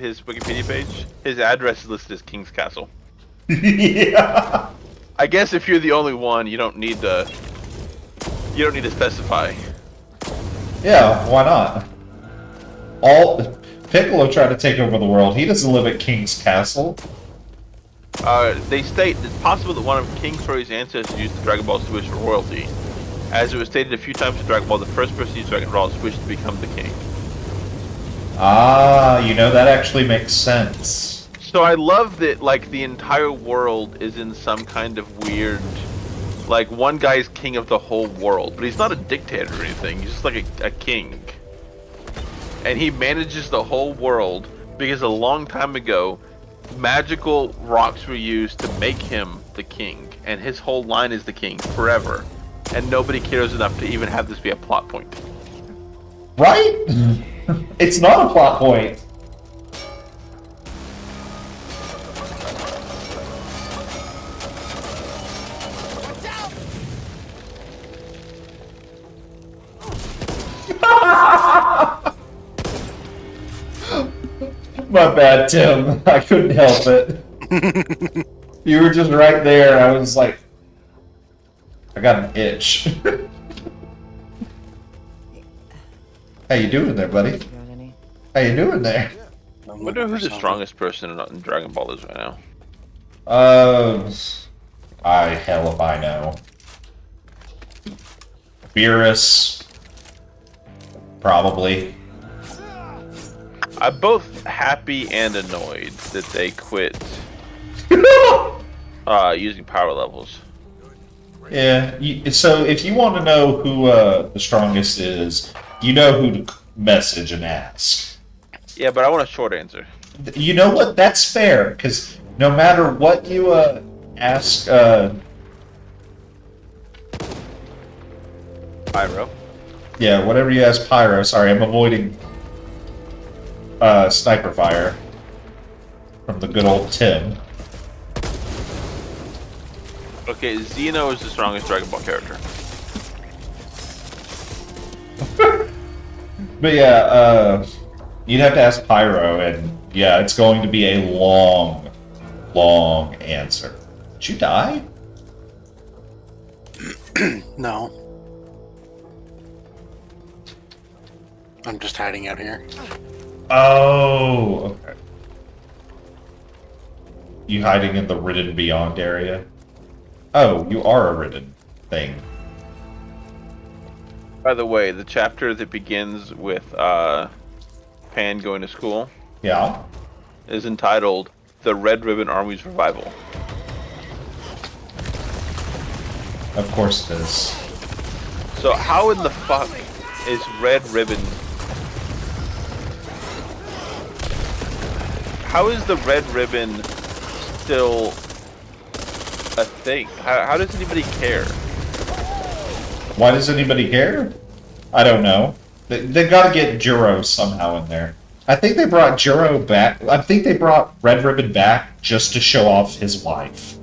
his Wikipedia page. His address is listed as King's Castle. Yeah. I guess if you're the only one, you don't need to specify. Yeah, why not? Piccolo tried to take over the world. He doesn't live at King's Castle. They state it's possible that one of King Furry's ancestors used the Dragon Ball to wish for royalty. As it was stated a few times in Dragon Ball, the first person to use Dragon Ball wished to become the king. Ah, that actually makes sense. So I love that, like, the entire world is in some kind of weird... Like, one guy's king of the whole world, but he's not a dictator or anything. He's just like a king. And he manages the whole world because a long time ago, magical rocks were used to make him the king. And his whole line is the king forever. And nobody cares enough to even have this be a plot point. Right? It's not a plot point. My bad, Tim. I couldn't help it. You were just right there. I was like, I got an itch. How you doing there, buddy? Got any? How you doing there? I wonder who the strongest person in Dragon Ball is right now. Hell if I know. Beerus, probably. I'm both happy and annoyed that they quit using power levels. Yeah. So if you want to know who the strongest is, you know who to message and ask. Yeah, but I want a short answer. You know what? That's fair, because no matter what you ask, Pyro. yeah, whatever you ask Pyro. Sorry, I'm avoiding sniper fire from the good old Tim. Okay, Xeno is the strongest Dragon Ball character. But yeah, you'd have to ask Pyro, and yeah, it's going to be a long, long answer. Did you die? No. I'm just hiding out here. Oh, okay. You hiding in the Ridden Beyond area? Oh, you are a Ridden thing. By the way, the chapter that begins with Pan going to school Yeah. is entitled "The Red Ribbon Army's Revival." Of course it is. So how in the fuck is Red Ribbon? How is the Red Ribbon still a thing? How does anybody care? Why does anybody care? I don't know. They got to get Juro somehow in there. I think they brought Juro back. I think they brought Red Ribbon back just to show off his wife.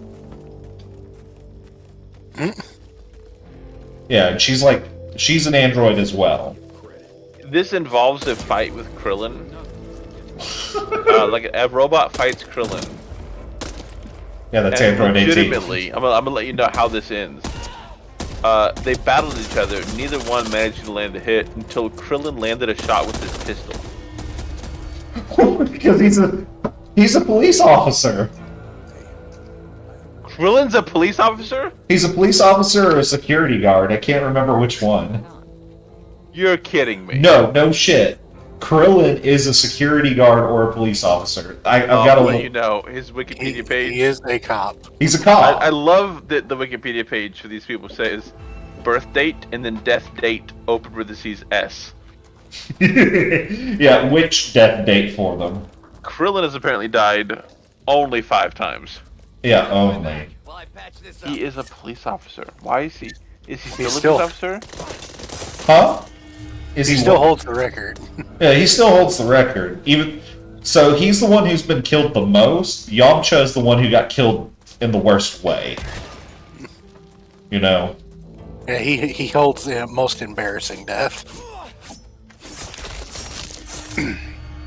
Yeah, and she's an android as well. This involves a fight with Krillin. Like a robot fights Krillin. Yeah, that's And Android 18. legitimately, I'm gonna let you know how this ends. They battled each other. Neither one managed to land a hit until Krillin landed a shot with his pistol. Because he's a police officer. Krillin's a police officer? He's a police officer or a security guard. I can't remember which one. You're kidding me. No shit. Krillin is a security guard or a police officer. I've got I'll to let look. you know. His Wikipedia page. He is a cop. He's a cop. I love that the Wikipedia page for these people says birth date and then death date open parentheses S. Yeah, which death date for them? Krillin has apparently died only 5 times. Yeah, only. While I patch this up. He is a police officer. Why is he? Is he He's still a still- police officer? Huh? Is He still holds the record. Yeah, he still holds the record. Even so, he's the one who's been killed the most. Yamcha is the one who got killed in the worst way. You know. Yeah, he holds the most embarrassing death.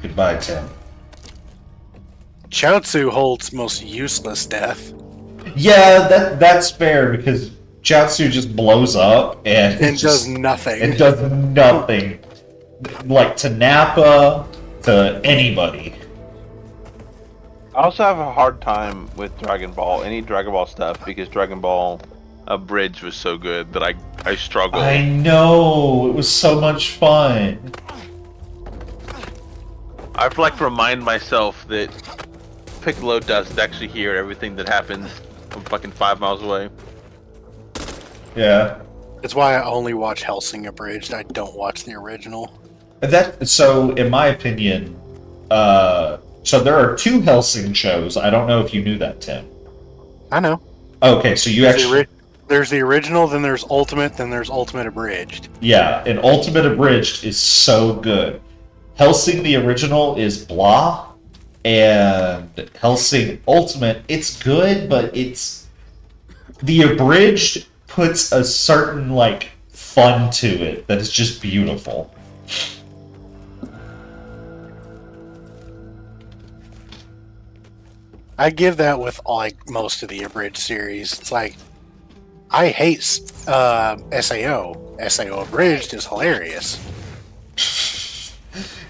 Goodbye, Tim. Chaozu holds most useless death Yeah, that's fair because Chaozu just blows up and and just, does nothing. It does nothing. Like to Nappa, to anybody. I also have a hard time with Dragon Ball, any Dragon Ball stuff, because Dragon Ball Abridged was so good that I struggle. I know, it was so much fun. I have to like remind myself that Piccolo doesn't actually hear everything that happens from fucking 5 miles away. Yeah. That's why I only watch Hellsing Abridged. I don't watch the original. So in my opinion, so there are 2 Hellsing shows. I don't know if you knew that, Tim. I know. Okay, so you There's the actually ori- There's the original, then there's Ultimate, then there's Ultimate Abridged. yeah, and Ultimate Abridged is so good. Hellsing the original is blah, and Hellsing Ultimate, it's good, but it's the Abridged puts a certain like fun to it that is just beautiful. I give that with like most of the Abridged series. It's like I hate SAO. SAO Abridged is hilarious.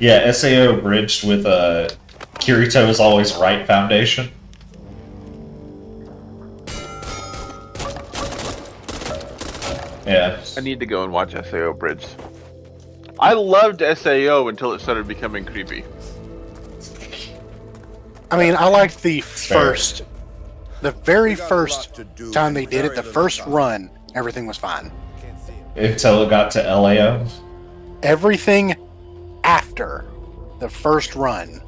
Yeah, SAO bridged with Kirito is always right foundation. Yeah. I need to go and watch SAO Bridge. I loved SAO until it started becoming creepy. I mean, I liked the Fair. the very We got a lot first to do time they and did it, very the little first time. run, everything was fine. Can't see him. Until it got to LAO. Everything after the first run,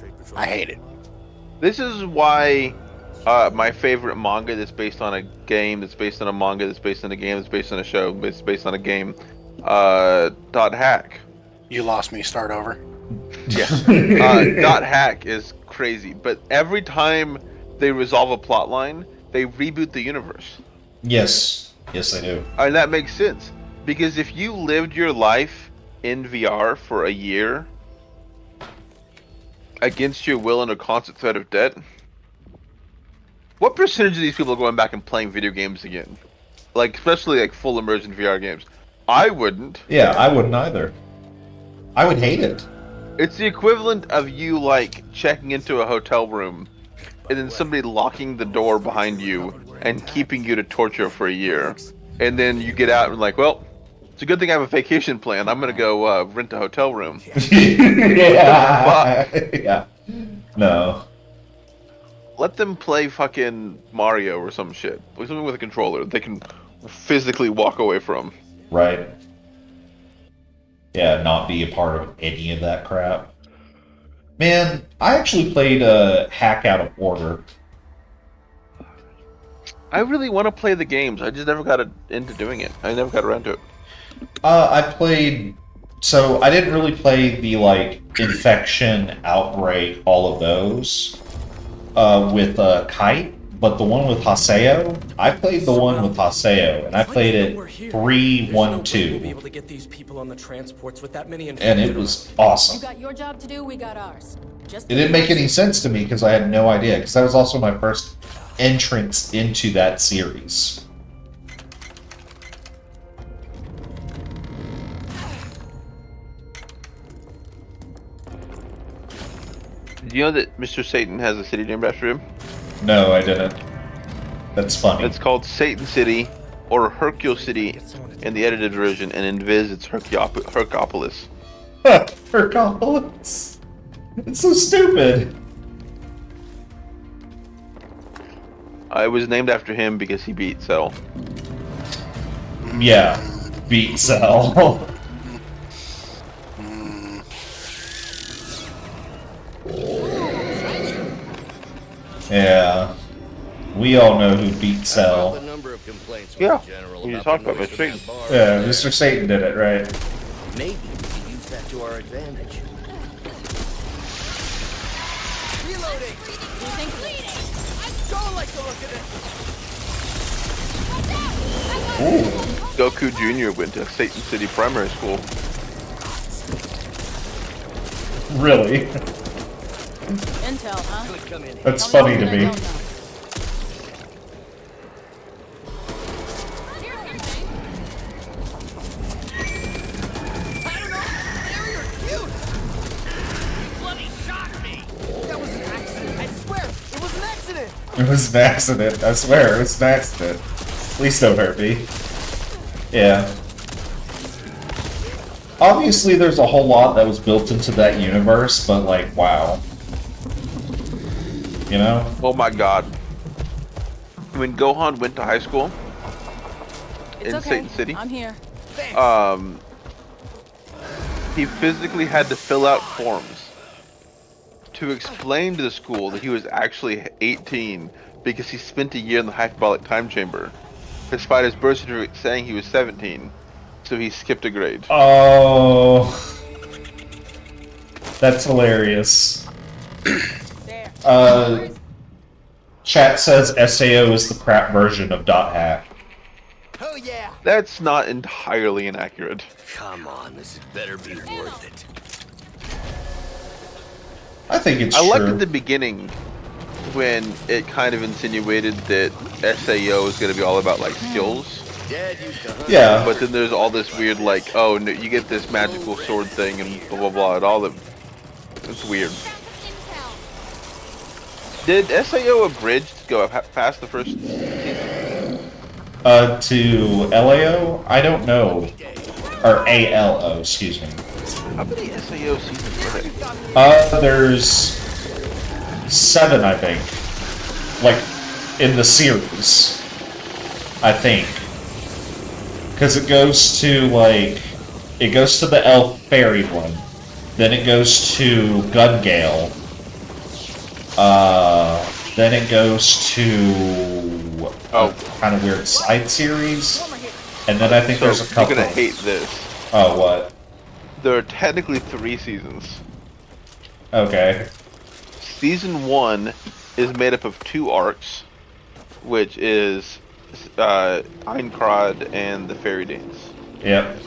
Trade patrol. I hate it. This is why my favorite manga that's based on a game, that's based on a manga, that's based on a game, that's based on a show, that's based on a game, Dot Hack. You lost me. Start over. Yeah. Dot Hack is crazy, but every time they resolve a plot line, they reboot the universe. Yes. Yes, they do. And that makes sense. Because if you lived your life in VR for a year, against your will and a constant threat of debt, what percentage of these people are going back and playing video games again? Like, especially like full immersion VR games. I wouldn't. Yeah, I wouldn't either. I would hate it. It's the equivalent of you, like, checking into a hotel room and then somebody locking the door behind you and keeping you to torture for a year. And then you get out and like, well, it's a good thing I have a vacation plan. I'm gonna go rent a hotel room. Yeah. Yeah. No. Let them play fucking Mario or some shit. Or something with a controller they can physically walk away from. Right. Yeah, not be a part of any of that crap. Man, I actually played Hack Out of Order. I really want to play the games. I just never got into doing it. I never got around to it. I played... So, I didn't really play the, like, Infection, Outbreak, all of those with Kite, but the one with Haseo, I played the one with Haseo, and I played it 3-1-2, Be able to get these people on the transports with that many and infected it was You awesome. got your job to do, we got ours. Just It didn't make any sense to me because I had no idea, because that was also my first entrance into that series. Do you know that Mr. Satan has a city named after him? No, I didn't. That's funny. It's called Satan City, or Hercule City in the edited version, and in Viz it's Hercopolis. Hercules. It's so stupid. It was named after him because he beat Cell. Yeah, beat Cell. Yeah, we all know who beat A Cell. number of complaints from Yeah, the general we about talked the about noise Mr. from Satan. that bar. Yeah, Mr. Satan did it, right? Maybe we could use that to our advantage. Reloading. I don't like the look of this. Goku Jr. went to Satan City Primary School. Really? Intel, huh? Come in. That's Tell me funny to something I me. don't know. I don't know. Scary or cute. You bloody shot me. That was an accident. I swear, it was an accident. It was an accident. I swear, it was an accident. Please don't hurt me. Yeah. Obviously, there's a whole lot that was built into that universe, but like, wow. You know? Oh my god. When Gohan went to high school It's in okay. Satan City, I'm here. he physically had to fill out forms to explain to the school that he was actually 18 because he spent a year in the hyperbolic time chamber, despite his birth certificate saying he was 17. So he skipped a grade. Oh. That's hilarious. There. Chat says SAO is the crap version of Dot Hack. Oh yeah. That's not entirely inaccurate. Come on, this better be worth it. I think it's I liked true. at the beginning when it kind of insinuated that SAO is going to be all about like skills. Dad used to hunt. Yeah. But then there's all this weird, like, oh, no, you get this magical sword thing and blah blah blah, and all that. It's weird. Did SAO Abridged go past the first season? To LAO? I don't know. Or ALO, excuse me. How many SAO seasons were there? There's 7, I think. Like, in the series. I think. Because it goes to, like... It goes to the Elf Fairy one. Then it goes to Gungale. Then it goes to... kind of weird side series. And then I think there's a couple... You're gonna hate this. Oh, what? There are technically 3 seasons. Okay. Season 1 is made up of 2 arcs, which is Aincrad and the Fairy Dance. Yep.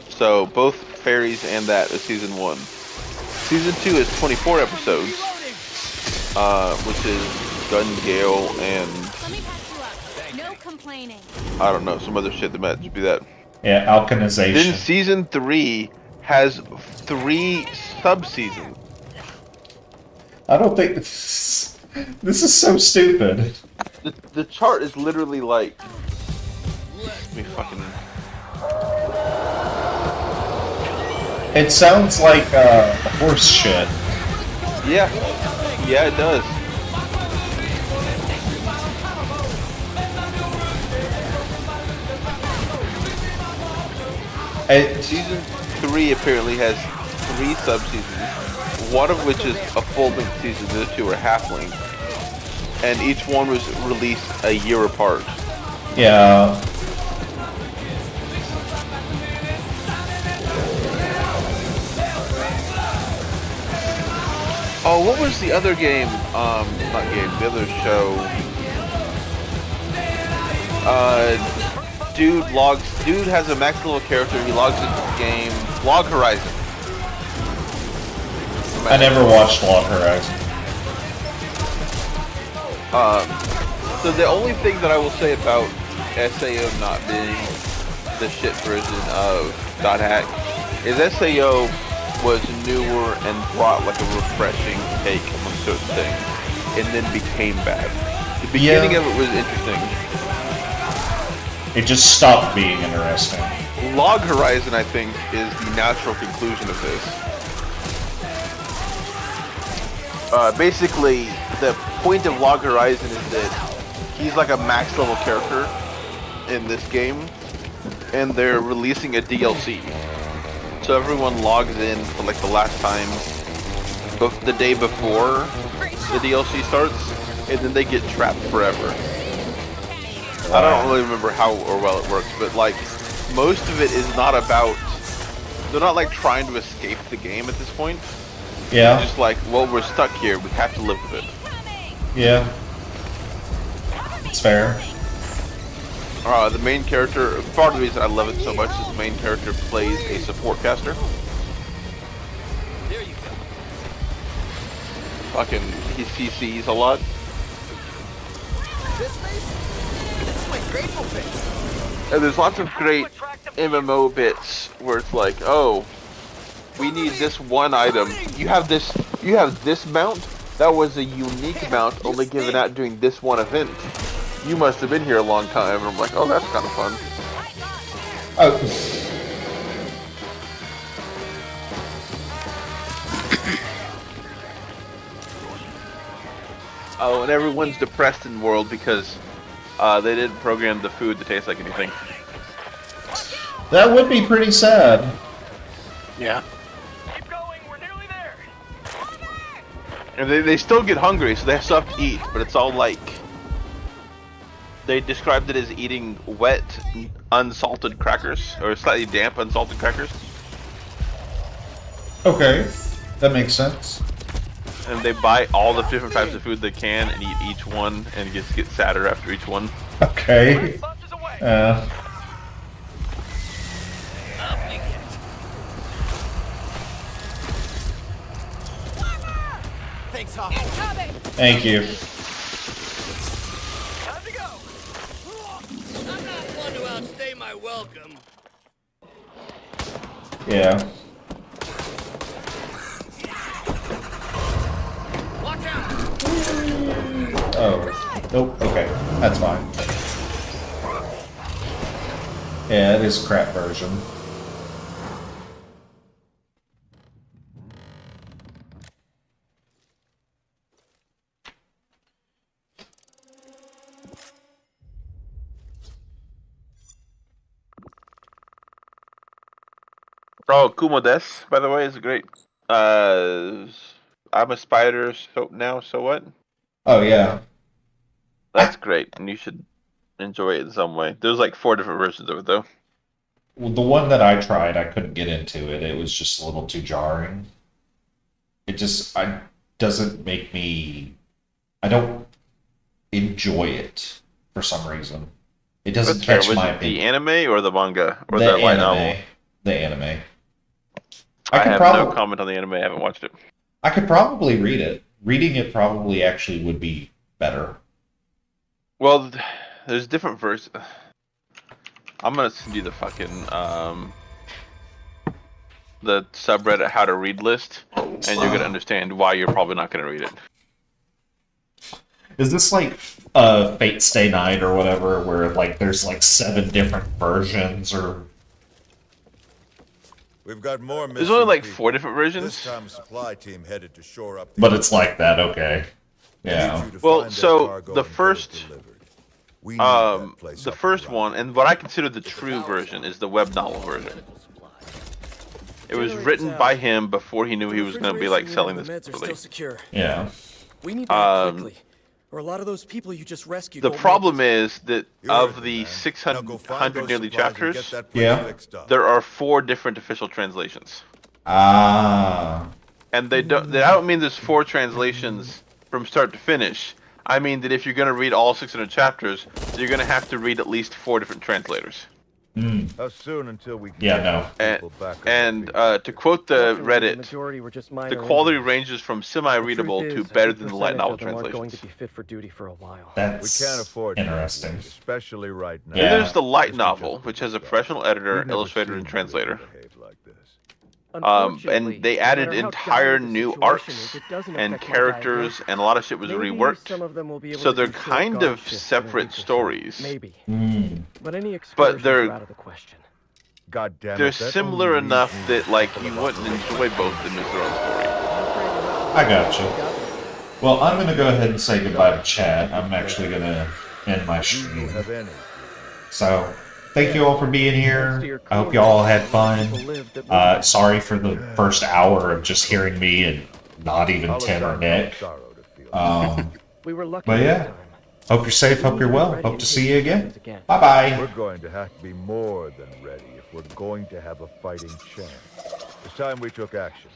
So both fairies and that is season 1. Season 2 is 24 episodes, which is Gungale and Let me patch you up. No complaining. I don't know, some other shit that might just be that. Yeah, Alchemization. Then season 3 has 3 sub-seasons. I don't think... This is so stupid. The chart is literally like... Let me fucking... It sounds like horse shit. Yeah. Yeah, it does. Season 3 apparently has 3 sub-seasons, one of which is a full-length season, the other 2 are half-length, and each one was released a year apart. Yeah. Oh, what was the other game? Not game, the other show. Dude has a max level character, he logs into the game. Log Horizon. I never watched Log Horizon. So the only thing that I will say about SAO not being the shit version of .hack is SAO was newer and brought like a refreshing take on certain things, and then became bad. The beginning of it was interesting. It just stopped being interesting. Log Horizon, I think, is the natural conclusion of this. Basically, the point of Log Horizon is that he's like a max level character in this game, and they're releasing a DLC. So everyone logs in for like the last time, the day before the DLC starts, and then they get trapped forever. I don't really remember how or well it works, but like most of it is not about. They're not like trying to escape the game at this point. Yeah. They're just like, well, we're stuck here. We have to live with it. Yeah. It's fair. The main character. Part of the reason I love it so much is the main character plays a support caster. There you go. Fucking, he CCs a lot. This face? This is my grateful face. And there's lots of great MMO bits where it's like, oh, we need this one item. You have this mount? That was a unique mount only given out during this one event. You must have been here a long time. And I'm like, oh, that's kind of fun. Oh. Oh, and everyone's depressed in World because they didn't program the food to taste like anything. That would be pretty sad. Yeah. Keep going, we're nearly there. And they still get hungry, so they still have to eat, but it's all like... They described it as eating wet, unsalted crackers, or slightly damp, unsalted crackers. Okay. That makes sense. And they buy all the different types of food they can and eat each one, and just get sadder after each one. Okay. Thanks, Hawk. Thank you. Time to go. I'm not one to outstay welcome. Yeah. Watch out! Oh. Nope. Okay. That's fine. Yeah, it is a crap version. Oh, Kumo Des, by the way, is great. I'm a spider so what? Oh yeah. That's great, and you should enjoy it in some way. There's like 4 different versions of it, though. Well, the one that I tried, I couldn't get into it. It was just a little too jarring. It just doesn't make me. I don't enjoy it for some reason. It doesn't Was catch it my the opinion. anime or the manga or The the light anime. novel? The anime. I could have probably, no comment on the anime. I haven't watched it. I could probably read it. Reading it probably actually would be better. Well, there's different versions. I'm gonna send you the fucking the subreddit how to read list, and you're gonna understand why you're probably not gonna read it. Is this like Fate Stay Night or whatever, where like there's like 7 different versions or? We've got more There's only like missing 4 different people. versions. This time, a supply team headed to shore up. But it's like that, okay. Yeah. Well, so the first the first one, and what I consider the true version, is the web novel version. It was written by him before he knew he was going to be like selling this The meds are properly. still secure. Yeah. We need to act Um, quickly, or a lot of those people you just rescued. The won't problem make it. is that of the 600 nearly chapters, Yeah. there are 4 different official translations, Ah. and they don't. I don't mean there's 4 translations from start to finish. I mean that if you're going to read all 600 chapters, you're going to have to read at least 4 different translators. How soon until we Yeah, no. And to quote the Reddit, majority were just the minor quality injuries. ranges from semi-readable The to truth is, a better good than the light percentage novel of them aren't going translations. to be fit for duty for a while. That's We can't afford to, interesting. especially right now. Yeah. Then there's the light novel, which has a professional editor, We've never illustrator, seen and translator. people behave like this. Unfortunately, And they no added matter how entire dire the new situation arcs is, it doesn't and affect my characters, diagnosis. and a lot of shit was Maybe reworked. some of them will be able So to they're do short kind guard of shifts in a separate week or so. stories. Maybe, Mm. but any excursions they're- are out of the question. God damn it, They're that similar only enough leaves me that like with you a wouldn't couple enjoy both them as their own story. I gotcha. Well, I'm gonna go ahead and say goodbye to chat. I'm actually gonna end my Do you stream. have any? So, thank you all for being here. I hope you all had fun. Sorry for the first hour of just hearing me and not even Tim or Nick. Sorrow to feel. We were lucky But this yeah, time. hope you're safe, hope you're well. Hope to see you again. Bye We're bye. going to have to be more than ready if we're going to have a fighting chance. It's time we took action.